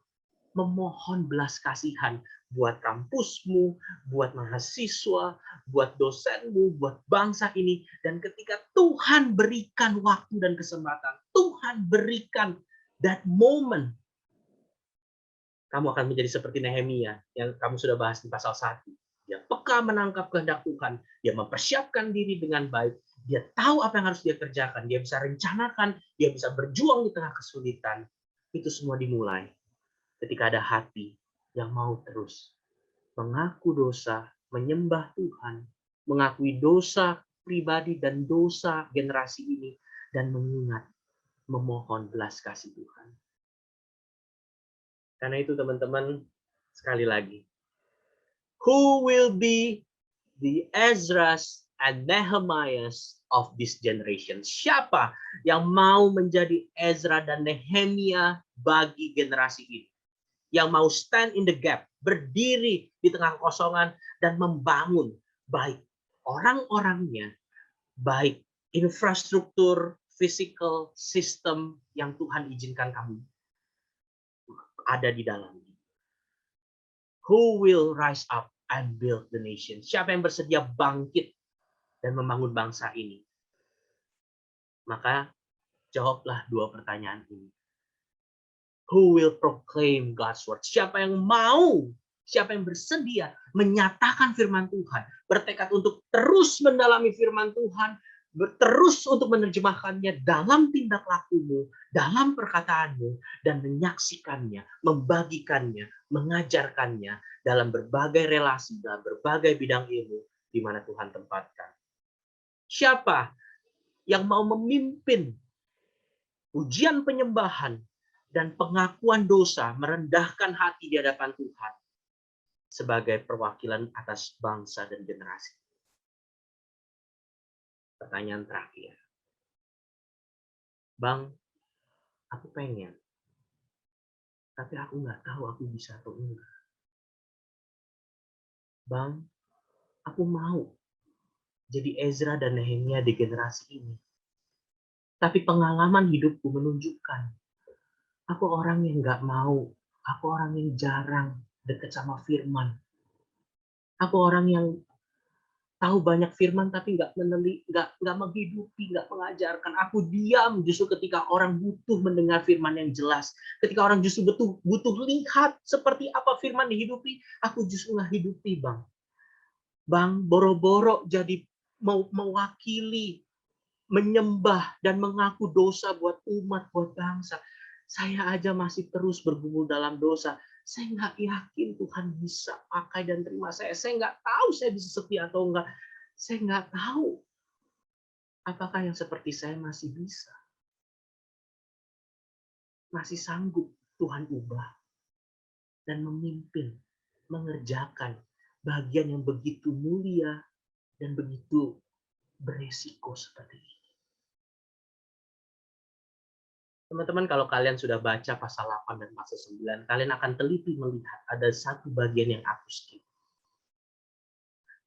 memohon belas kasihan buat kampusmu, buat mahasiswa, buat dosenmu, buat bangsa ini. Dan ketika Tuhan berikan waktu dan kesempatan, Tuhan berikan that moment, kamu akan menjadi seperti Nehemia yang kamu sudah bahas di pasal 1. Dia peka menangkap kehendak Tuhan, dia mempersiapkan diri dengan baik, dia tahu apa yang harus dia kerjakan, dia bisa rencanakan, dia bisa berjuang di tengah kesulitan. Itu semua dimulai ketika ada hati yang mau terus mengaku dosa, menyembah Tuhan, mengakui dosa pribadi dan dosa generasi ini, dan mengingat, memohon belas kasih Tuhan. Karena itu teman-teman, sekali lagi, who will be the Ezras and Nehemiahs of this generation? Siapa yang mau menjadi Ezra dan Nehemia bagi generasi ini? Yang mau stand in the gap, berdiri di tengah kosongan dan membangun baik orang-orangnya, baik infrastruktur, physical system yang Tuhan izinkan kamu ada di dalamnya. Who will rise up and build the nation? Siapa yang bersedia bangkit dan membangun bangsa ini? Maka Jawablah dua pertanyaan ini. Who will proclaim God's word? Siapa yang mau, siapa yang bersedia menyatakan firman Tuhan, bertekad untuk terus mendalami firman Tuhan, terus untuk menerjemahkannya dalam tindak lakumu, dalam perkataanmu, dan menyaksikannya, membagikannya, mengajarkannya dalam berbagai relasi, dalam berbagai bidang ilmu di mana Tuhan tempatkan. Siapa yang mau memimpin ujian penyembahan dan pengakuan dosa, merendahkan hati di hadapan Tuhan sebagai perwakilan atas bangsa dan generasi? Pertanyaan terakhir. Bang, aku pengen, tapi aku nggak tahu aku bisa atau enggak. Bang, aku mau jadi Ezra dan Nehemia di generasi ini. Tapi pengalaman hidupku menunjukkan, aku orang yang nggak mau, aku orang yang jarang dekat sama firman. Aku orang yang tahu banyak firman tapi nggak menghidupi, nggak mengajarkan. Aku diam justru ketika orang butuh mendengar firman yang jelas. Ketika orang justru butuh lihat seperti apa firman dihidupi, aku justru nggak hidupi, Bang. Bang, boro-boro jadi mewakili, menyembah dan mengaku dosa buat umat, buat bangsa. Saya aja masih terus bergumul dalam dosa. Saya nggak yakin Tuhan bisa pakai dan terima saya. Saya nggak tahu saya bisa setia atau enggak. Saya nggak tahu apakah yang seperti saya masih bisa. Masih sanggup Tuhan ubah dan memimpin, mengerjakan bagian yang begitu mulia dan begitu beresiko seperti ini. Teman-teman, kalau kalian sudah baca pasal 8 dan pasal 9, kalian akan teliti melihat ada satu bagian yang aku skip.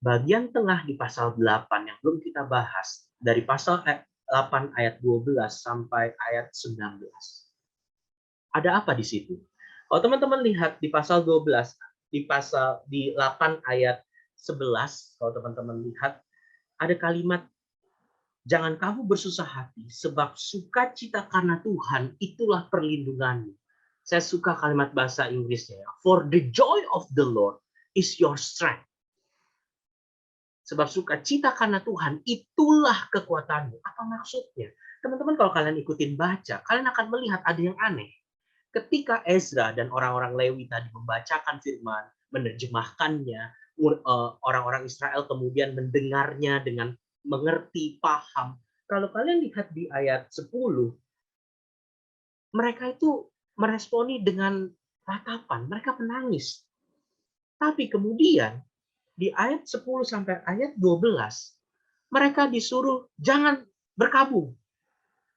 Bagian tengah di pasal 8 yang belum kita bahas, dari pasal 8 ayat 12 sampai ayat 19. Ada apa di situ? Kalau teman-teman lihat di pasal 12, di 8 ayat 11, kalau teman-teman lihat, ada kalimat, jangan kamu bersusah hati, sebab sukacita karena Tuhan itulah perlindunganmu. Saya suka kalimat bahasa Inggrisnya. For the joy of the Lord is your strength. Sebab sukacita karena Tuhan itulah kekuatanmu. Apa maksudnya? Teman-teman, kalau kalian ikutin baca, kalian akan melihat ada yang aneh. Ketika Ezra dan orang-orang Lewi tadi membacakan firman, menerjemahkannya, orang-orang Israel kemudian mendengarnya dengan mengerti, paham. Kalau kalian lihat di ayat 10, mereka itu meresponi dengan ratapan, mereka menangis. Tapi kemudian di ayat 10 sampai ayat 12, mereka disuruh jangan berkabung.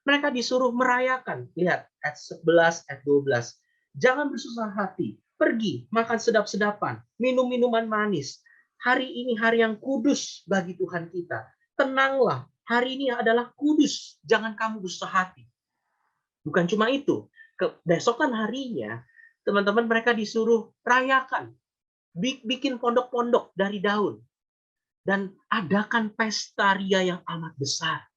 Mereka disuruh merayakan. Lihat, ayat 11, ayat 12. Jangan bersusah hati. Pergi, makan sedap-sedapan, minum minuman manis. Hari ini hari yang kudus bagi Tuhan kita. Tenanglah, hari ini adalah kudus. Jangan kamu bersusah hati. Bukan cuma itu. Besokan harinya, teman-teman mereka disuruh rayakan. Bikin pondok-pondok dari daun. Dan adakan pesta ria yang amat besar.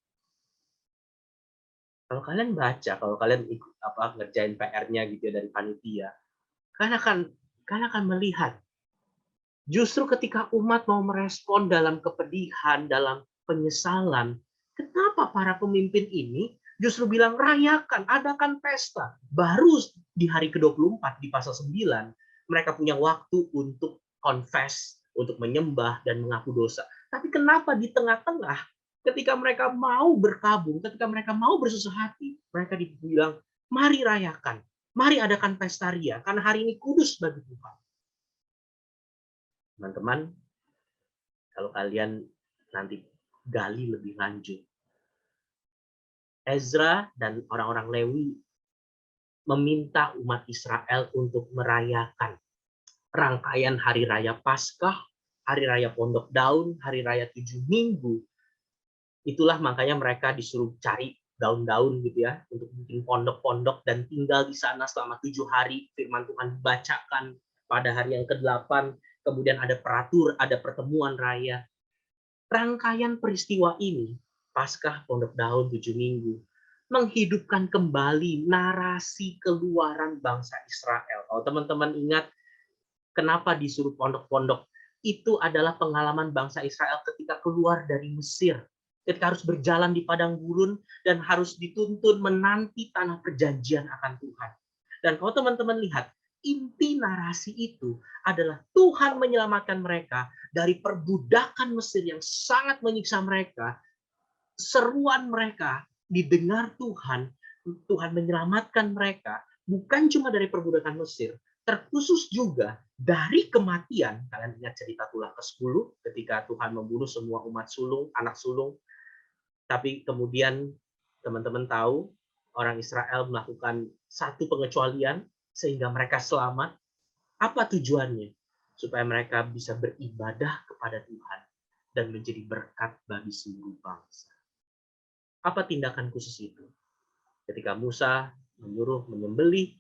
Kalau kalian baca, kalau kalian ikut ngerjain PR-nya gitu ya dari panitia, kalian akan melihat justru ketika umat mau merespon dalam kepedihan, dalam penyesalan, kenapa para pemimpin ini justru bilang rayakan, adakan pesta. Baru di hari ke-24 di pasal 9, mereka punya waktu untuk confess, untuk menyembah dan mengaku dosa. Tapi kenapa di tengah-tengah ketika mereka mau berkabung, ketika mereka mau bersusah hati, mereka dibilang, mari rayakan, mari adakan pesta ria, karena hari ini kudus bagi Tuhan. Teman-teman, kalau kalian nanti gali lebih lanjut, Ezra dan orang-orang Lewi meminta umat Israel untuk merayakan rangkaian hari raya Paskah, hari raya Pondok Daun, hari raya 7 Minggu. Itulah makanya mereka disuruh cari daun-daun gitu ya, untuk bikin pondok-pondok dan tinggal di sana selama 7 hari. Firman Tuhan dibacakan pada hari yang ke-8, kemudian ada pertemuan raya. Rangkaian peristiwa ini, Paskah, Pondok Daun, 7 Minggu, menghidupkan kembali narasi keluaran bangsa Israel. Kalau teman-teman ingat kenapa disuruh pondok-pondok, itu adalah pengalaman bangsa Israel ketika keluar dari Mesir. Ketika harus berjalan di padang gurun dan harus dituntun menanti tanah perjanjian akan Tuhan. Dan kalau teman-teman lihat, inti narasi itu adalah Tuhan menyelamatkan mereka dari perbudakan Mesir yang sangat menyiksa mereka. Seruan mereka didengar Tuhan, Tuhan menyelamatkan mereka, bukan cuma dari perbudakan Mesir, terkhusus juga dari kematian. Kalian ingat cerita Tulah ke-10 ketika Tuhan membunuh semua umat sulung, anak sulung. Tapi kemudian teman-teman tahu orang Israel melakukan satu pengecualian sehingga mereka selamat. Apa tujuannya? Supaya mereka bisa beribadah kepada Tuhan dan menjadi berkat bagi seluruh bangsa. Apa tindakan khusus itu? Ketika Musa menyuruh menyembelih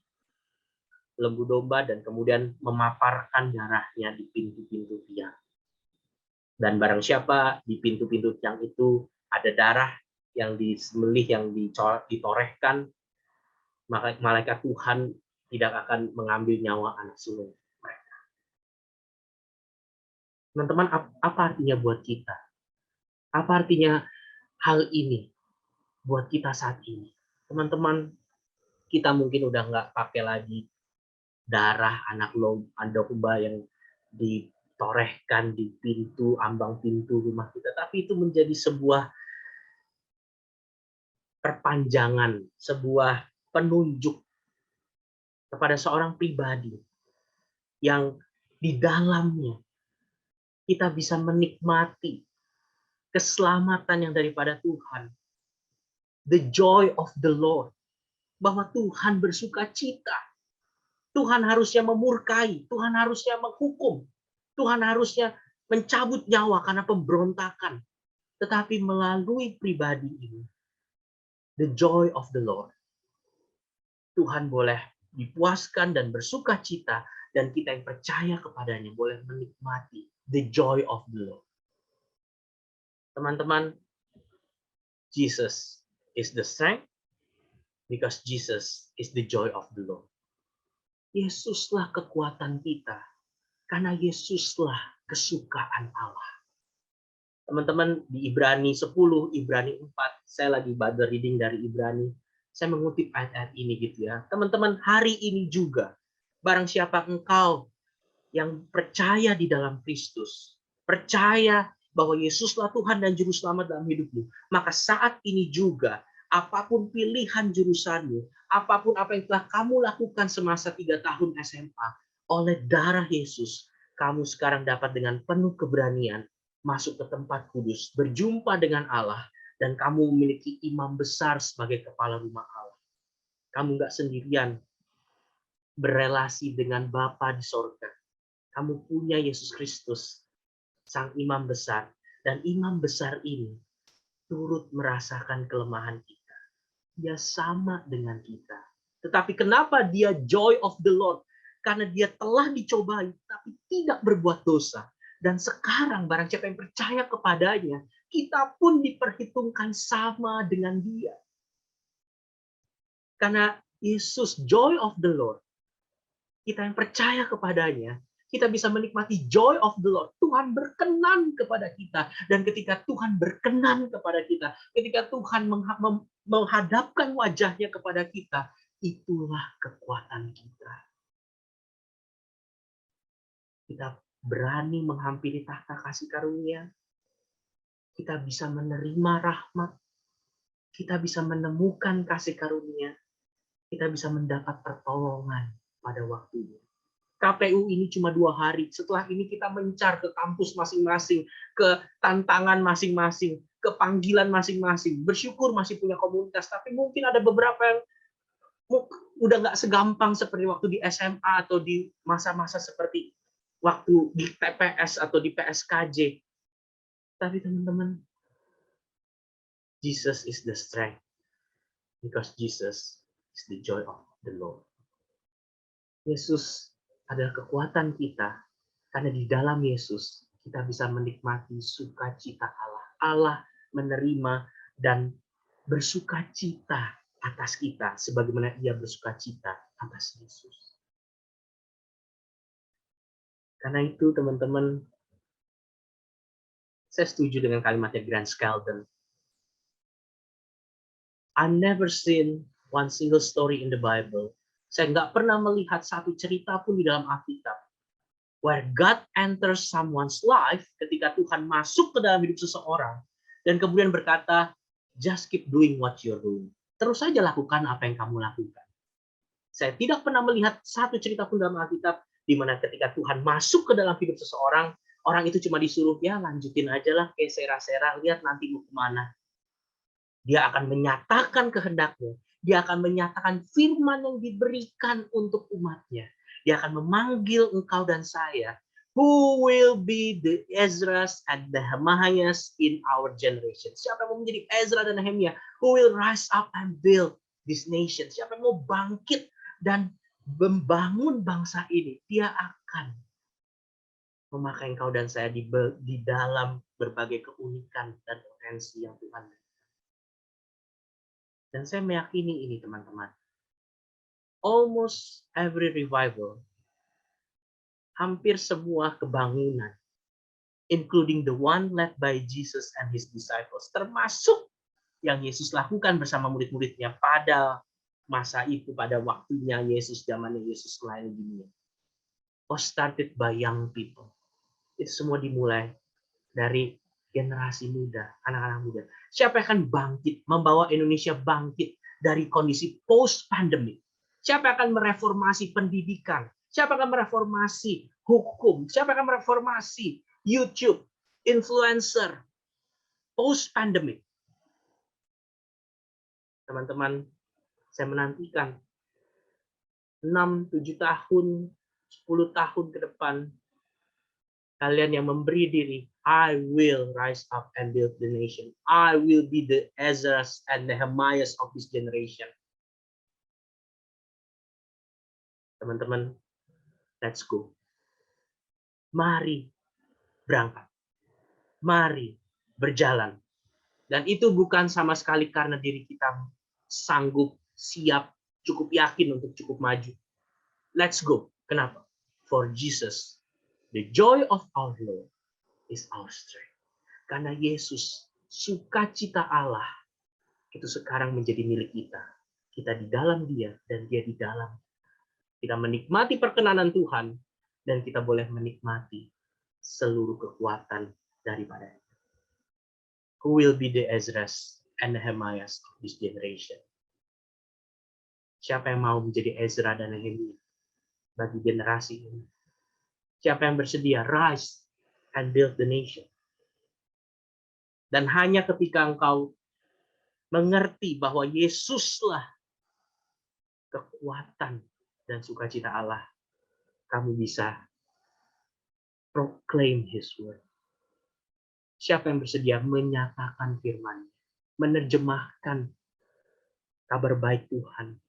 lembu domba dan kemudian memaparkan darahnya di pintu-pintu tiang. Dan barang siapa di pintu-pintu tiang itu ada darah yang disembelih, yang ditorehkan, maka malaikat Tuhan tidak akan mengambil nyawa anak sulung mereka. Teman-teman, apa artinya buat kita? Apa artinya hal ini buat kita saat ini? Teman-teman, kita mungkin udah nggak pakai lagi darah anak domba yang ditorehkan di pintu, ambang pintu rumah kita, tapi itu menjadi sebuah perpanjangan, sebuah penunjuk kepada seorang pribadi yang di dalamnya kita bisa menikmati keselamatan yang daripada Tuhan. The joy of the Lord. Bahwa Tuhan bersuka cita. Tuhan harusnya memurkai, Tuhan harusnya menghukum, Tuhan harusnya mencabut nyawa karena pemberontakan. Tetapi melalui pribadi ini, the joy of the Lord, Tuhan boleh dipuaskan dan bersuka cita, dan kita yang percaya kepadanya boleh menikmati the joy of the Lord. Teman-teman, Jesus is the strength because Jesus is the joy of the Lord. Yesuslah kekuatan kita, karena Yesuslah kesukaan Allah. Teman-teman, di Ibrani 10, Ibrani 4, saya lagi Bible reading dari Ibrani, saya mengutip ayat-ayat ini gitu ya. Teman-teman, hari ini juga, barang siapa engkau yang percaya di dalam Kristus, percaya bahwa Yesuslah Tuhan dan Juru Selamat dalam hidupmu, maka saat ini juga, apapun pilihan jurusanmu, apapun apa yang telah kamu lakukan semasa 3 tahun SMA, oleh darah Yesus, kamu sekarang dapat dengan penuh keberanian masuk ke tempat kudus, berjumpa dengan Allah, dan kamu memiliki imam besar sebagai kepala rumah Allah. Kamu nggak sendirian berelasi dengan Bapa di sorga. Kamu punya Yesus Kristus, sang imam besar, dan imam besar ini turut merasakan kelemahan kita. Dia sama dengan kita. Tetapi kenapa dia joy of the Lord? Karena dia telah dicobai, tapi tidak berbuat dosa. Dan sekarang barang siapa yang percaya kepadanya, kita pun diperhitungkan sama dengan dia. Karena Yesus, joy of the Lord, kita yang percaya kepadanya, kita bisa menikmati joy of the Lord. Tuhan berkenan kepada kita. Dan ketika Tuhan berkenan kepada kita, ketika Tuhan menghadapkan wajahnya kepada kita, itulah kekuatan kita. Kita berani menghampiri tahta kasih karunia. Kita bisa menerima rahmat. Kita bisa menemukan kasih karunia. Kita bisa mendapat pertolongan pada waktunya. KPU ini cuma 2 hari. Setelah ini kita mencar ke kampus masing-masing, ke tantangan masing-masing, ke panggilan masing-masing. Bersyukur masih punya komunitas, tapi mungkin ada beberapa yang udah nggak segampang seperti waktu di SMA atau di masa-masa seperti waktu di TPS atau di PSKJ. Tapi teman-teman, Jesus is the strength because Jesus is the joy of the Lord. Yesus adalah kekuatan kita, karena di dalam Yesus kita bisa menikmati sukacita Allah. Allah menerima dan bersukacita atas kita sebagaimana ia bersuka cita atas Yesus. Karena itu teman-teman, saya setuju dengan kalimatnya Grant Skelton. I've never seen one single story in the Bible. Saya nggak pernah melihat satu cerita pun di dalam Alkitab where God enters someone's life ketika Tuhan masuk ke dalam hidup seseorang dan kemudian berkata, just keep doing what you're doing. Terus saja lakukan apa yang kamu lakukan. Saya tidak pernah melihat satu cerita pun dalam Alkitab di mana ketika Tuhan masuk ke dalam hidup seseorang, orang itu cuma disuruh, ya lanjutin aja lah, kayak sera-sera, lihat nanti mau kemana. Dia akan menyatakan kehendaknya. Dia akan menyatakan firman yang diberikan untuk umatnya. Dia akan memanggil engkau dan saya. Who will be the Ezras and the Nehemiahs in our generation? Siapa yang mau menjadi Ezra dan Nehemia? Who will rise up and build this nation? Siapa yang mau bangkit dan membangun bangsa ini? Dia akan memakai engkau dan saya di dalam berbagai keunikan dan potensi yang Tuhan berikan. Dan saya meyakini ini teman-teman. Almost every revival, hampir semua kebangunan, including the one led by Jesus and his disciples, termasuk yang Yesus lakukan bersama murid-muridnya pada masa itu, pada waktunya Yesus, zamannya Yesus melayani dunia, was started by young people. Itu semua dimulai dari generasi muda, anak-anak muda. Siapa yang akan bangkit, membawa Indonesia bangkit dari kondisi post-pandemic? Siapa yang akan mereformasi pendidikan? Siapa yang akan mereformasi hukum? Siapa yang akan mereformasi YouTube, influencer, post-pandemic? Teman-teman, saya menantikan 6, 7 tahun, 10 tahun ke depan, kalian yang memberi diri, I will rise up and build the nation. I will be the Ezras and Nehemiahs of this generation. Teman-teman, let's go. Mari berangkat. Mari berjalan. Dan itu bukan sama sekali karena diri kita sanggup, siap, cukup yakin untuk cukup maju. Let's go. Kenapa? For Jesus, the joy of our Lord is our strength. Karena Yesus, sukacita Allah, itu sekarang menjadi milik kita. Kita di dalam Dia, dan Dia di dalam. Kita menikmati perkenanan Tuhan, dan kita boleh menikmati seluruh kekuatan daripada Dia. Who will be the Ezras and Nehemiahs of this generation? Siapa yang mau menjadi Ezra dan Nehemia bagi generasi ini? Siapa yang bersedia rise and build the nation? Dan hanya ketika engkau mengerti bahwa Yesuslah kekuatan dan sukacita Allah, kamu bisa proclaim His word. Siapa yang bersedia menyatakan firman, menerjemahkan kabar baik Tuhan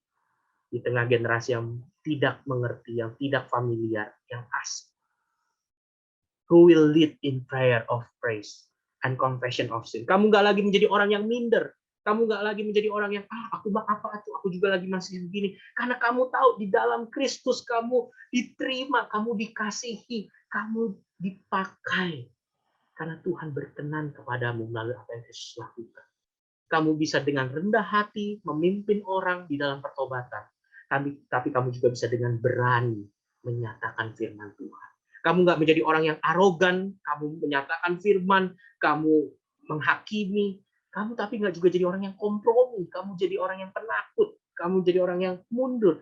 di tengah generasi yang tidak mengerti, yang tidak familiar, yang asing? Who will lead in prayer of praise and confession of sin? Kamu nggak lagi menjadi orang yang minder. Kamu nggak lagi menjadi orang yang, aku apa tuh, aku juga lagi masih begini. Karena kamu tahu di dalam Kristus kamu diterima, kamu dikasihi, kamu dipakai. Karena Tuhan berkenan kepadamu melalui apa yang Yesus lakukan. Kamu bisa dengan rendah hati memimpin orang di dalam pertobatan. Tapi kamu juga bisa dengan berani menyatakan firman Tuhan. Kamu nggak menjadi orang yang arogan, kamu menyatakan firman, kamu menghakimi, kamu tapi nggak juga jadi orang yang kompromi, kamu jadi orang yang penakut, kamu jadi orang yang mundur.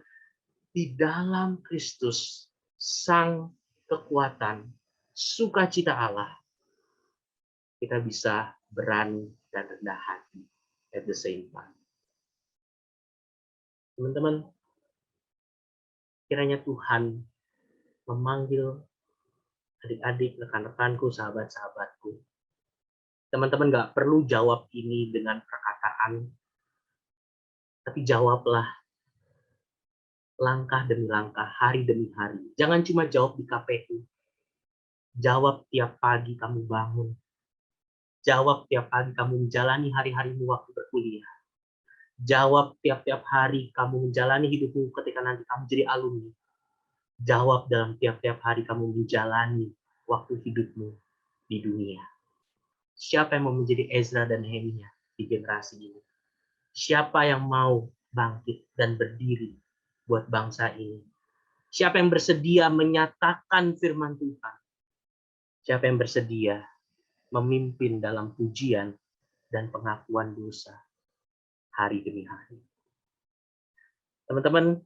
Di dalam Kristus, Sang kekuatan, sukacita Allah, kita bisa berani dan rendah hati at the same time. Teman-teman, kiranya Tuhan memanggil adik-adik, rekan-rekanku, sahabat-sahabatku. Teman-teman nggak perlu jawab ini dengan perkataan, tapi jawablah langkah demi langkah, hari demi hari. Jangan cuma jawab di KPU. Jawab tiap pagi kamu bangun. Jawab tiap pagi kamu menjalani hari-harimu waktu berkuliah. Jawab tiap-tiap hari kamu menjalani hidupmu ketika nanti kamu jadi alumni. Jawab dalam tiap-tiap hari kamu menjalani waktu hidupmu di dunia. Siapa yang mau menjadi Ezra dan Nehemia di generasi ini? Siapa yang mau bangkit dan berdiri buat bangsa ini? Siapa yang bersedia menyatakan firman Tuhan? Siapa yang bersedia memimpin dalam pujian dan pengakuan dosa hari demi hari? Teman-teman,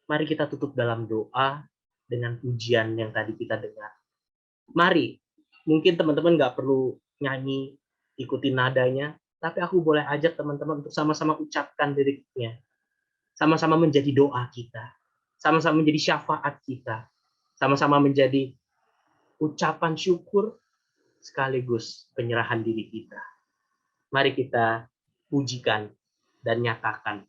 mari kita tutup dalam doa dengan pujian yang tadi kita dengar. Mari, mungkin teman-teman nggak perlu nyanyi, ikuti nadanya, tapi aku boleh ajak teman-teman untuk sama-sama ucapkan liriknya. Sama-sama menjadi doa kita. Sama-sama menjadi syafaat kita. Sama-sama menjadi ucapan syukur sekaligus penyerahan diri kita. Mari kita pujikan dan nyatakan.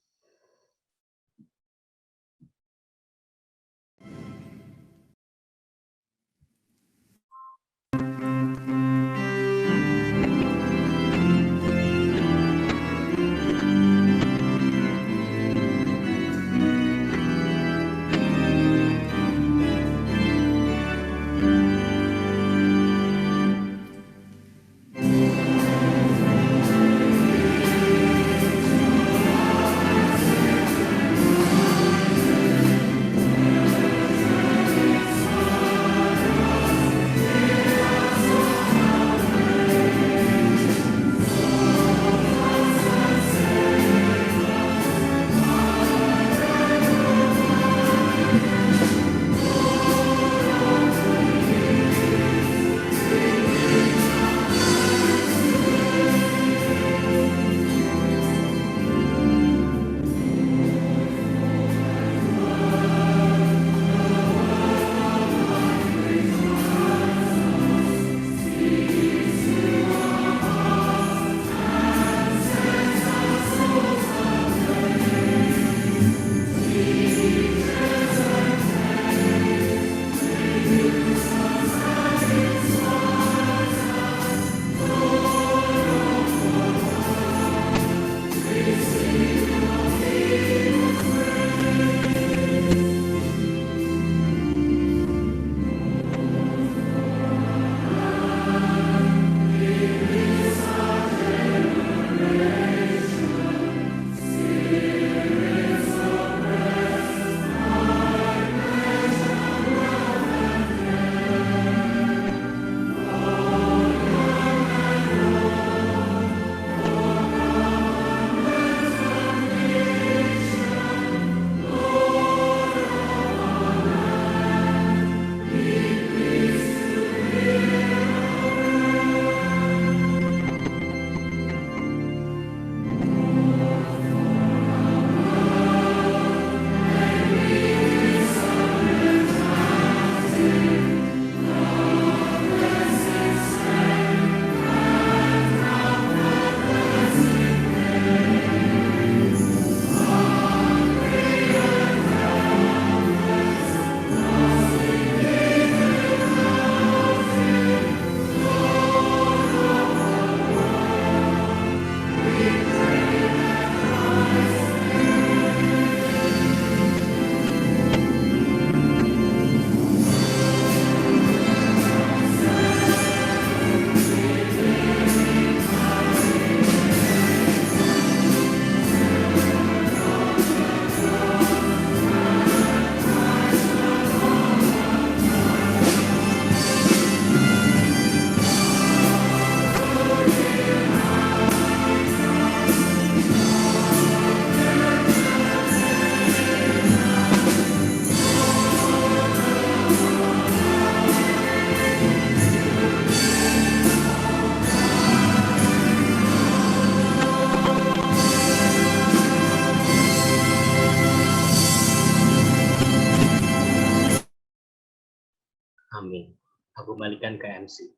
Amin. Aku kembalikan ke MC.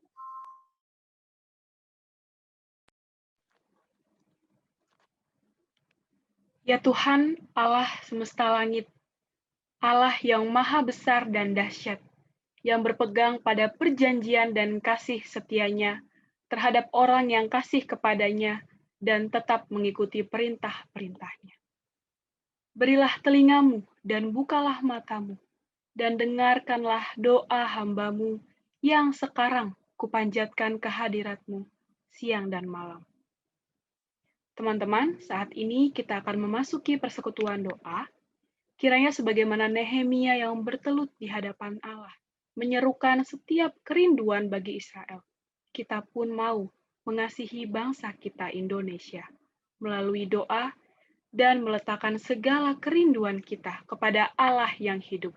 Ya Tuhan, Allah semesta langit, Allah yang maha besar dan dahsyat, yang berpegang pada perjanjian dan kasih setianya terhadap orang yang kasih kepadanya, dan tetap mengikuti perintah-perintahnya. Berilah telingamu dan bukalah matamu, dan dengarkanlah doa hamba-Mu yang sekarang kupanjatkan ke hadirat-Mu siang dan malam. Teman-teman, saat ini kita akan memasuki persekutuan doa. Kiranya sebagaimana Nehemia yang bertelut di hadapan Allah, menyerukan setiap kerinduan bagi Israel, kita pun mau mengasihi bangsa kita Indonesia melalui doa dan meletakkan segala kerinduan kita kepada Allah yang hidup.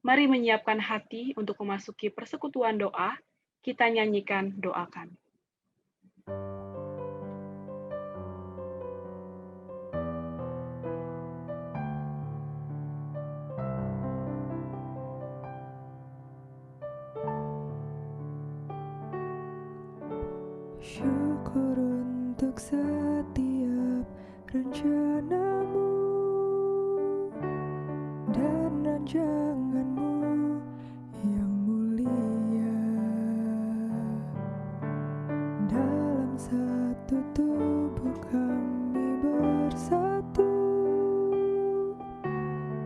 Mari menyiapkan hati untuk memasuki persekutuan doa. Kita nyanyikan doa kami. Syukur untuk setiap rencanamu dan rancanganmu yang mulia. Dalam satu tubuh kami bersatu,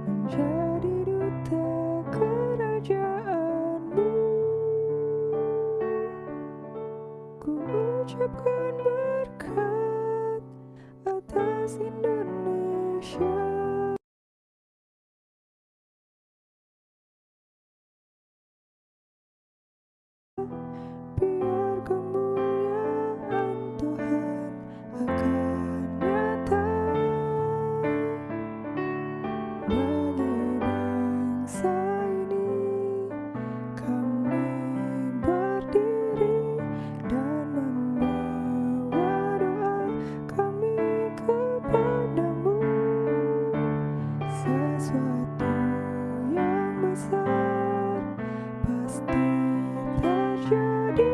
menjadi duta kerajaan-Mu. Ku ucapkan berkat atas Indonesia. Biar kemuliaan Tuhan akan nyata bagi bangsa ini. Kami berdiri dan membawa doa kami kepadamu. Sesuatu yang besar pasti terjadi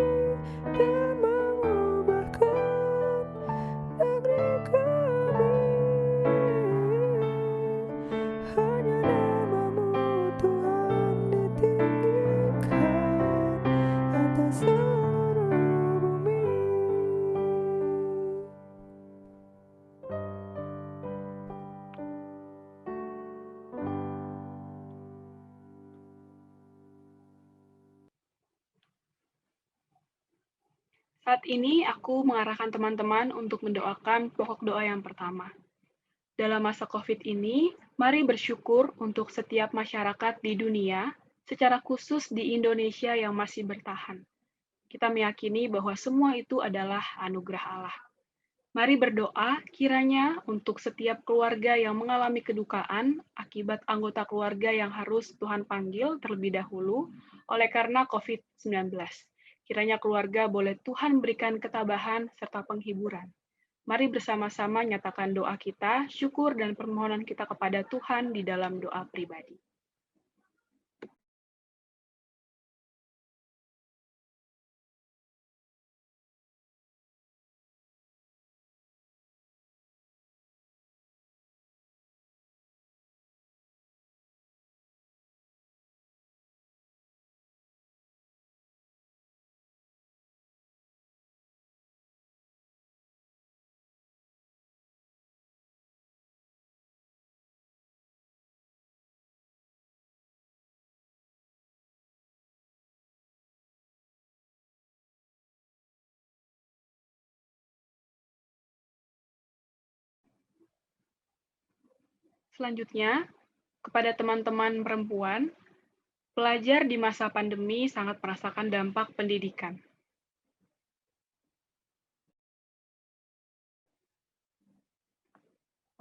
dan mengubahkan negeri kami. Hanya nama-Mu Tuhan ditinggikan atas seluruh bumi. Saat ini aku mengarahkan teman-teman untuk mendoakan pokok doa yang pertama. Dalam masa COVID ini, mari bersyukur untuk setiap masyarakat di dunia, secara khusus di Indonesia yang masih bertahan. Kita meyakini bahwa semua itu adalah anugerah Allah. Mari berdoa kiranya untuk setiap keluarga yang mengalami kedukaan akibat anggota keluarga yang harus Tuhan panggil terlebih dahulu oleh karena COVID-19. Kiranya keluarga boleh Tuhan berikan ketabahan serta penghiburan. Mari bersama-sama nyatakan doa kita, syukur dan permohonan kita kepada Tuhan di dalam doa pribadi. Selanjutnya, kepada teman-teman perempuan, pelajar di masa pandemi sangat merasakan dampak pendidikan.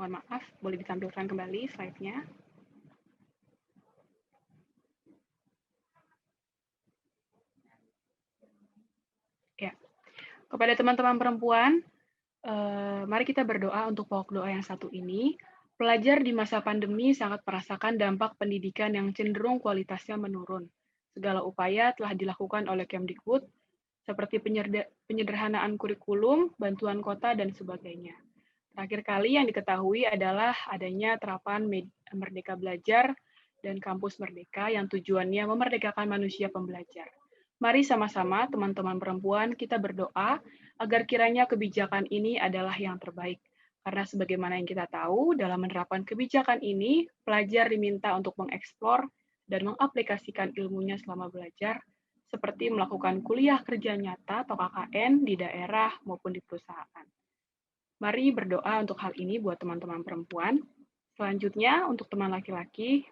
Mohon maaf, boleh ditampilkan kembali slide-nya. Ya, kepada teman-teman perempuan, mari kita berdoa untuk pokok doa yang satu ini. Pelajar di masa pandemi sangat merasakan dampak pendidikan yang cenderung kualitasnya menurun. Segala upaya telah dilakukan oleh Kemdikbud, seperti penyederhanaan kurikulum, bantuan kota, dan sebagainya. Terakhir kali yang diketahui adalah adanya terapan Merdeka Belajar dan Kampus Merdeka yang tujuannya memerdekakan manusia pembelajar. Mari sama-sama teman-teman perempuan kita berdoa agar kiranya kebijakan ini adalah yang terbaik. Karena sebagaimana yang kita tahu, dalam menerapkan kebijakan ini, pelajar diminta untuk mengeksplor dan mengaplikasikan ilmunya selama belajar, seperti melakukan kuliah kerja nyata atau KKN di daerah maupun di perusahaan. Mari berdoa untuk hal ini buat teman-teman perempuan. Selanjutnya, untuk teman laki-laki,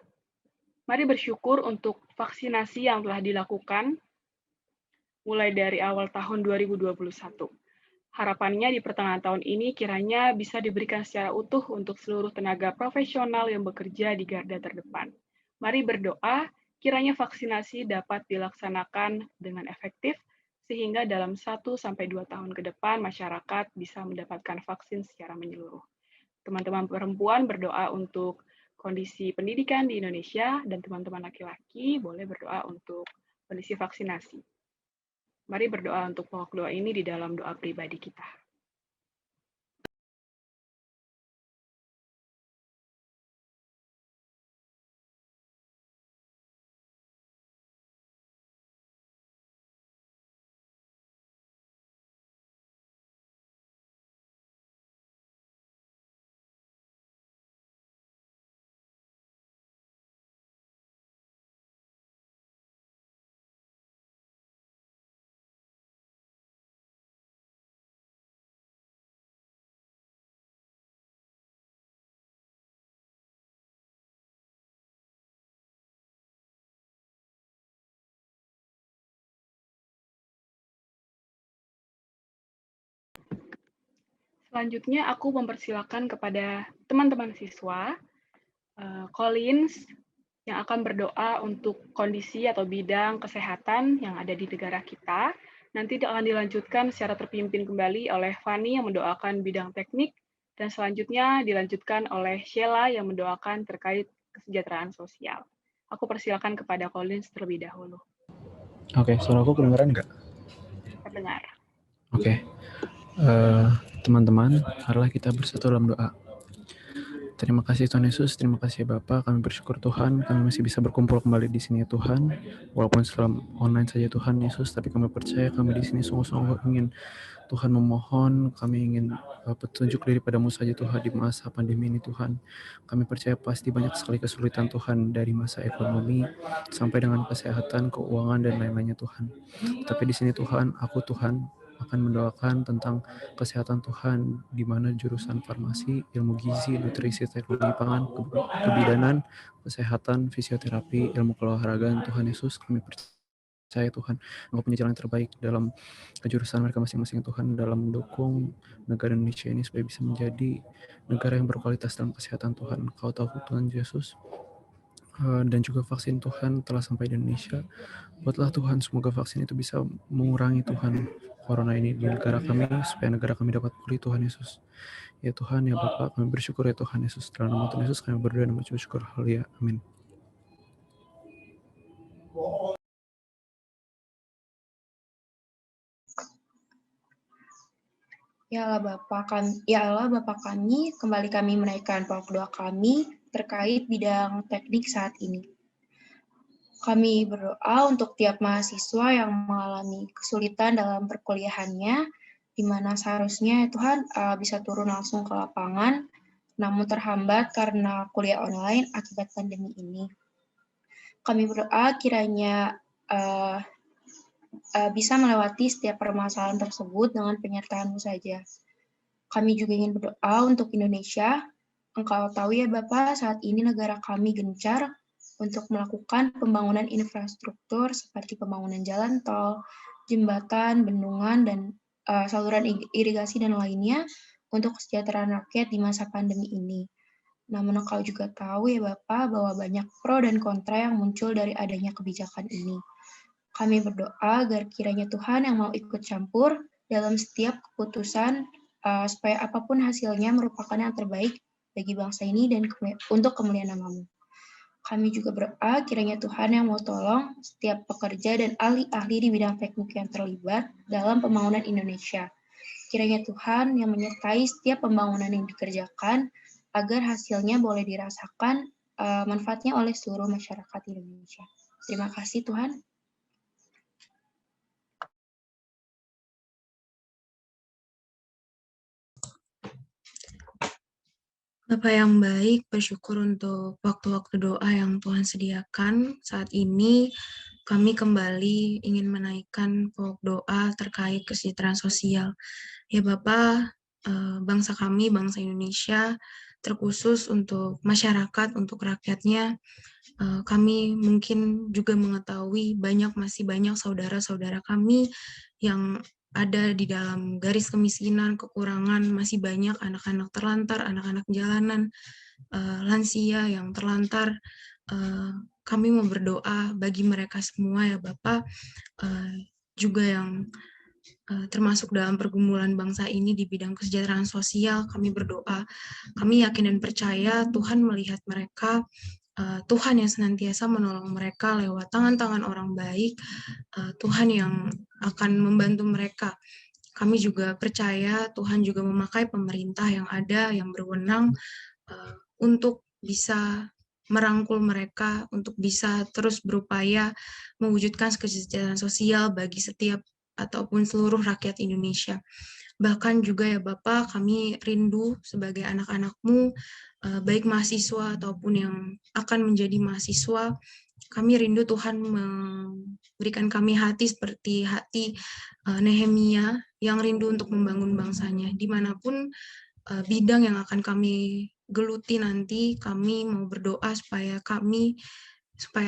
mari bersyukur untuk vaksinasi yang telah dilakukan mulai dari awal tahun 2021. Harapannya di pertengahan tahun ini kiranya bisa diberikan secara utuh untuk seluruh tenaga profesional yang bekerja di garda terdepan. Mari berdoa kiranya vaksinasi dapat dilaksanakan dengan efektif sehingga dalam 1-2 tahun ke depan masyarakat bisa mendapatkan vaksin secara menyeluruh. Teman-teman perempuan berdoa untuk kondisi pendidikan di Indonesia dan teman-teman laki-laki boleh berdoa untuk kondisi vaksinasi. Mari berdoa untuk pokok doa ini di dalam doa pribadi kita. Selanjutnya aku mempersilakan kepada teman-teman siswa, Collins, yang akan berdoa untuk kondisi atau bidang kesehatan yang ada di negara kita. Nanti akan dilanjutkan secara terpimpin kembali oleh Fani yang mendoakan bidang teknik, dan selanjutnya dilanjutkan oleh Sheila yang mendoakan terkait kesejahteraan sosial. Aku persilakan kepada Collins terlebih dahulu. Oke, suara aku kedengaran nggak? Terdengar. Oke. Teman-teman, marilah kita bersatu dalam doa. Terima kasih Tuhan Yesus, terima kasih ya Bapa, kami bersyukur Tuhan, kami masih bisa berkumpul kembali di sini ya Tuhan, walaupun secara online saja Tuhan Yesus, tapi kami percaya kami di sini sungguh-sungguh ingin Tuhan memohon, kami ingin petunjuk daripadamu saja Tuhan di masa pandemi ini Tuhan. Kami percaya pasti banyak sekali kesulitan Tuhan dari masa ekonomi sampai dengan kesehatan, keuangan dan lain-lainnya Tuhan. Tapi di sini Tuhan, aku Tuhan akan mendoakan tentang kesehatan Tuhan, di mana jurusan farmasi, ilmu gizi, nutrisi, teknologi pangan, kebidanan, kesehatan, fisioterapi, ilmu keolahragaan Tuhan Yesus, kami percaya Tuhan, Engkau punya jalan terbaik dalam kejurusan mereka masing-masing Tuhan, dalam mendukung negara Indonesia ini supaya bisa menjadi negara yang berkualitas dalam kesehatan Tuhan. Kau tahu Tuhan Yesus, dan juga vaksin Tuhan telah sampai di Indonesia. Buatlah Tuhan, semoga vaksin itu bisa mengurangi Tuhan corona ini di negara kami, supaya negara kami dapat pulih Tuhan Yesus. Ya Tuhan, ya Bapa, kami bersyukur ya Tuhan Yesus. Dalam nama Tuhan Yesus kami berdoa dan mengucap syukur. Haleluya. Amin. Ya Allah Bapa kami, kembali kami menaikkan pokok doa kami terkait bidang teknik saat ini. Kami berdoa untuk tiap mahasiswa yang mengalami kesulitan dalam perkuliahannya, di mana seharusnya Tuhan bisa turun langsung ke lapangan, namun terhambat karena kuliah online akibat pandemi ini. Kami berdoa kiranya bisa melewati setiap permasalahan tersebut dengan penyertaan-Mu saja. Kami juga ingin berdoa untuk Indonesia. Engkau tahu ya Bapak, saat ini negara kami gencar untuk melakukan pembangunan infrastruktur seperti pembangunan jalan tol, jembatan, bendungan, dan saluran irigasi dan lainnya untuk kesejahteraan rakyat di masa pandemi ini. Namun Engkau juga tahu ya Bapak bahwa banyak pro dan kontra yang muncul dari adanya kebijakan ini. Kami berdoa agar kiranya Tuhan yang mau ikut campur dalam setiap keputusan supaya apapun hasilnya merupakan yang terbaik bagi bangsa ini dan untuk kemuliaan nama-Mu. Kami juga berdoa kiranya Tuhan yang mau tolong setiap pekerja dan ahli-ahli di bidang teknik yang terlibat dalam pembangunan Indonesia. Kiranya Tuhan yang menyertai setiap pembangunan yang dikerjakan agar hasilnya boleh dirasakan manfaatnya oleh seluruh masyarakat Indonesia. Terima kasih Tuhan. Bapak yang baik, bersyukur untuk waktu-waktu doa yang Tuhan sediakan. Saat ini kami kembali ingin menaikkan pokok doa terkait kesejahteraan sosial. Ya Bapak, bangsa kami, bangsa Indonesia, terkhusus untuk masyarakat, untuk rakyatnya, kami mungkin juga mengetahui masih banyak saudara-saudara kami yang ada di dalam garis kemiskinan, kekurangan, masih banyak anak-anak terlantar, anak-anak jalanan, lansia yang terlantar. Kami mau berdoa bagi mereka semua ya Bapak, juga yang termasuk dalam pergumulan bangsa ini di bidang kesejahteraan sosial. Kami berdoa, kami yakin dan percaya Tuhan melihat mereka, Tuhan yang senantiasa menolong mereka lewat tangan-tangan orang baik, Tuhan yang akan membantu mereka. Kami juga percaya Tuhan juga memakai pemerintah yang ada, yang berwenang, untuk bisa merangkul mereka, untuk bisa terus berupaya mewujudkan kesejahteraan sosial bagi setiap ataupun seluruh rakyat Indonesia. Bahkan juga ya Bapak, kami rindu sebagai anak-anak-Mu, baik mahasiswa ataupun yang akan menjadi mahasiswa, kami rindu Tuhan memberikan kami hati seperti hati Nehemia yang rindu untuk membangun bangsanya. Dimanapun bidang yang akan kami geluti nanti, kami mau berdoa supaya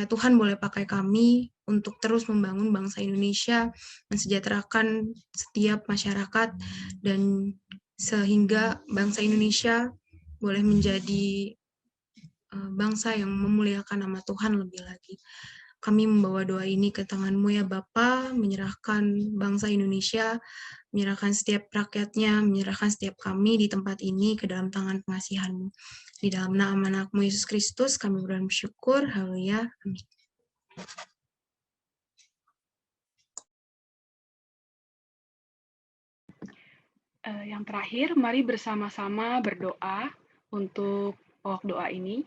Tuhan boleh pakai kami untuk terus membangun bangsa Indonesia, mensejahterakan setiap masyarakat, dan sehingga bangsa Indonesia boleh menjadi bangsa yang memuliakan nama Tuhan lebih lagi. Kami membawa doa ini ke tangan-Mu ya Bapa, menyerahkan bangsa Indonesia, menyerahkan setiap rakyatnya, menyerahkan setiap kami di tempat ini ke dalam tangan pengasihan-Mu. Di dalam nama anak-Mu Yesus Kristus, kami bersyukur. Haleluya. Amin. Yang terakhir, mari bersama-sama berdoa untuk pokok doa ini.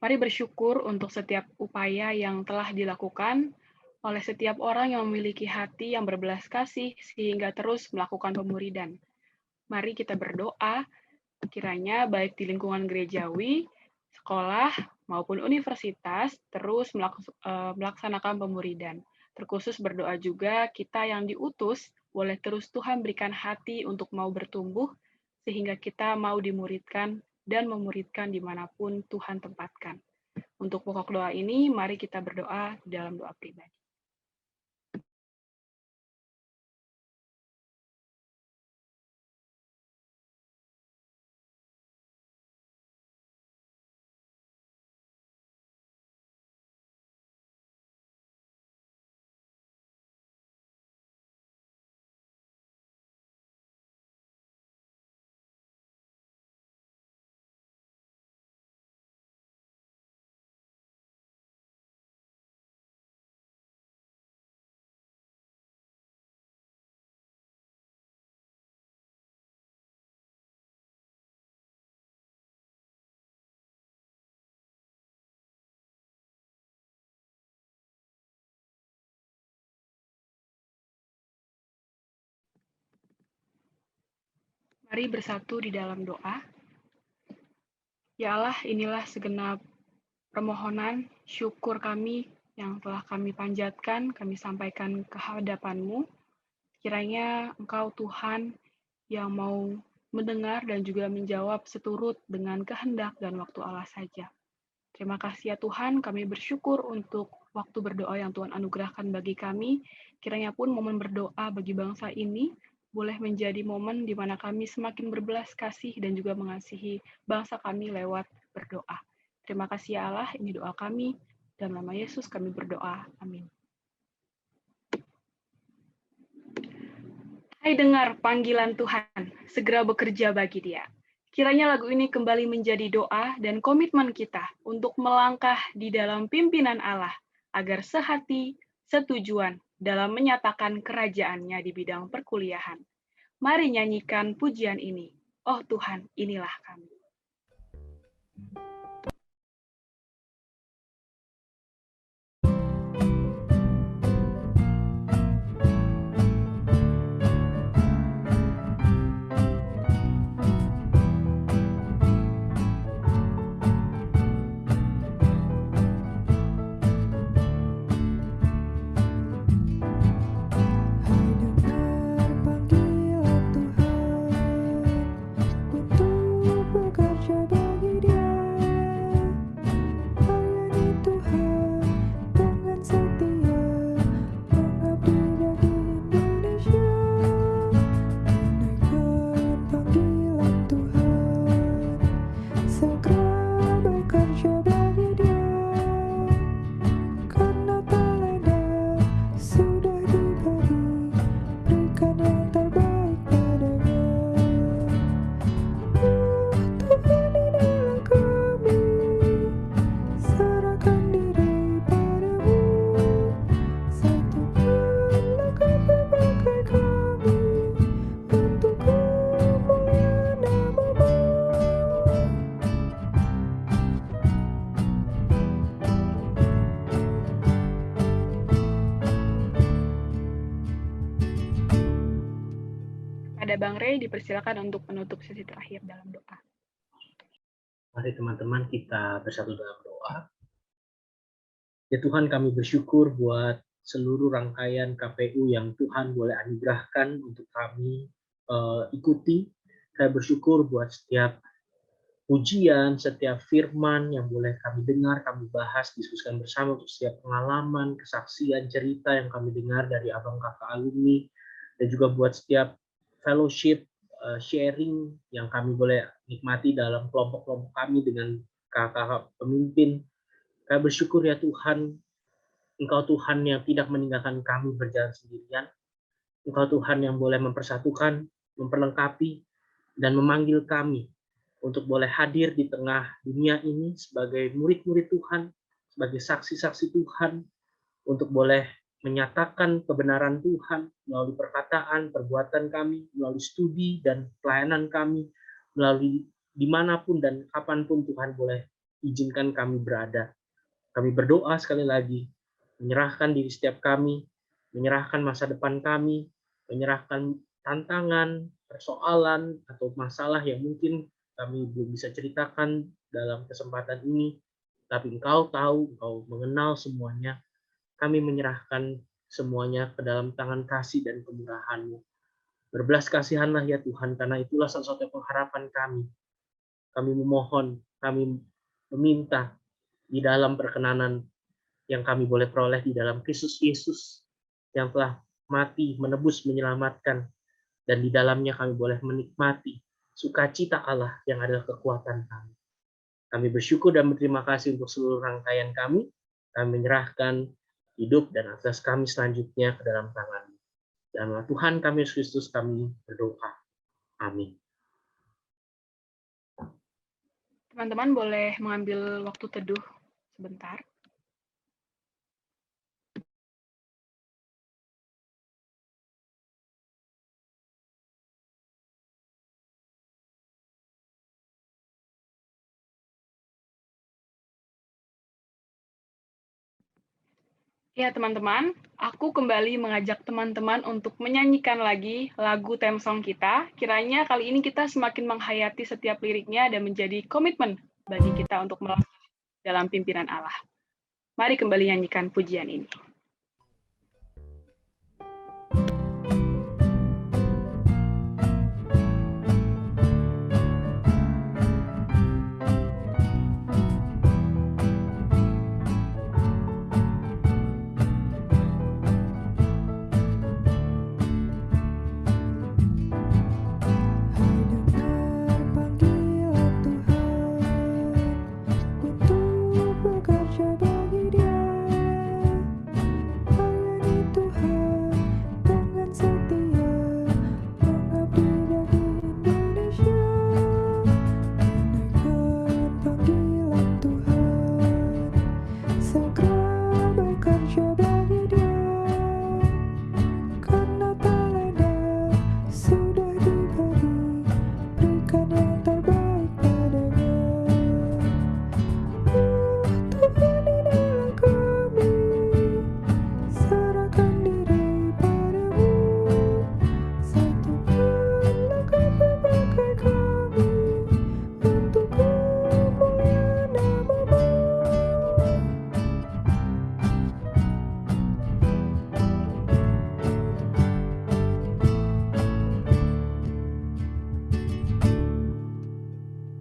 Mari bersyukur untuk setiap upaya yang telah dilakukan oleh setiap orang yang memiliki hati yang berbelas kasih sehingga terus melakukan pemuridan. Mari kita berdoa, kiranya baik di lingkungan gerejawi, sekolah, maupun universitas terus melaksanakan pemuridan. Terkhusus berdoa juga kita yang diutus, boleh terus Tuhan berikan hati untuk mau bertumbuh, sehingga kita mau dimuridkan dan memuridkan dimanapun Tuhan tempatkan. Untuk pokok doa ini, mari kita berdoa dalam doa pribadi. Mari bersatu di dalam doa. Ya Allah, inilah segenap permohonan, syukur kami yang telah kami panjatkan, kami sampaikan ke hadapan-Mu. Kiranya Engkau Tuhan yang mau mendengar dan juga menjawab seturut dengan kehendak dan waktu Allah saja. Terima kasih ya Tuhan, kami bersyukur untuk waktu berdoa yang Tuhan anugerahkan bagi kami. Kiranya pun momen berdoa bagi bangsa ini boleh menjadi momen di mana kami semakin berbelas kasih dan juga mengasihi bangsa kami lewat berdoa. Terima kasih ya Allah, ini doa kami. Dalam nama Yesus kami berdoa. Amin. Hai dengar panggilan Tuhan, segera bekerja bagi Dia. Kiranya lagu ini kembali menjadi doa dan komitmen kita untuk melangkah di dalam pimpinan Allah, agar sehati, setujuan dalam menyatakan kerajaannya di bidang perkuliahan. Mari nyanyikan pujian ini. Oh Tuhan, inilah kami. kepada Bang Rey, dipersilakan untuk menutup sesi terakhir dalam doa. Mari teman-teman kita bersatu dalam doa. Ya Tuhan, kami bersyukur buat seluruh rangkaian KPU yang Tuhan boleh anugerahkan untuk kami ikuti. Saya bersyukur buat setiap pujian, setiap firman yang boleh kami dengar, kami bahas, diskusikan bersama, untuk setiap pengalaman, kesaksian, cerita yang kami dengar dari abang kakak alumni, dan juga buat setiap fellowship, sharing yang kami boleh nikmati dalam kelompok-kelompok kami dengan kakak-kakak pemimpin. Kami bersyukur ya Tuhan, Engkau Tuhan yang tidak meninggalkan kami berjalan sendirian. Engkau Tuhan yang boleh mempersatukan, memperlengkapi, dan memanggil kami untuk boleh hadir di tengah dunia ini sebagai murid-murid Tuhan, sebagai saksi-saksi Tuhan, untuk boleh menyatakan kebenaran Tuhan melalui perkataan, perbuatan kami, melalui studi dan pelayanan kami, melalui dimanapun dan kapanpun Tuhan boleh izinkan kami berada. Kami berdoa sekali lagi, menyerahkan diri setiap kami, menyerahkan masa depan kami, menyerahkan tantangan, persoalan, atau masalah yang mungkin kami belum bisa ceritakan dalam kesempatan ini, tapi Engkau tahu, Engkau mengenal semuanya. Kami menyerahkan semuanya ke dalam tangan kasih dan kemurahan-Mu. Berbelas kasihanlah ya Tuhan, karena itulah satu-satunya pengharapan kami. Kami memohon, kami meminta di dalam perkenanan yang kami boleh peroleh di dalam Kristus Yesus yang telah mati, menebus, menyelamatkan, dan di dalamnya kami boleh menikmati sukacita Allah yang adalah kekuatan kami. Kami bersyukur dan berterima kasih untuk seluruh rangkaian kami. Kami menyerahkan hidup dan aktivitas kami selanjutnya ke dalam tangan-Mu. Dalam nama Tuhan kami Yesus Kristus kami berdoa. Amin. Teman-teman boleh mengambil waktu teduh sebentar. Ya teman-teman, aku kembali mengajak teman-teman untuk menyanyikan lagi lagu theme song kita. Kiranya kali ini kita semakin menghayati setiap liriknya dan menjadi komitmen bagi kita untuk melangkah dalam pimpinan Allah. Mari kembali nyanyikan pujian ini.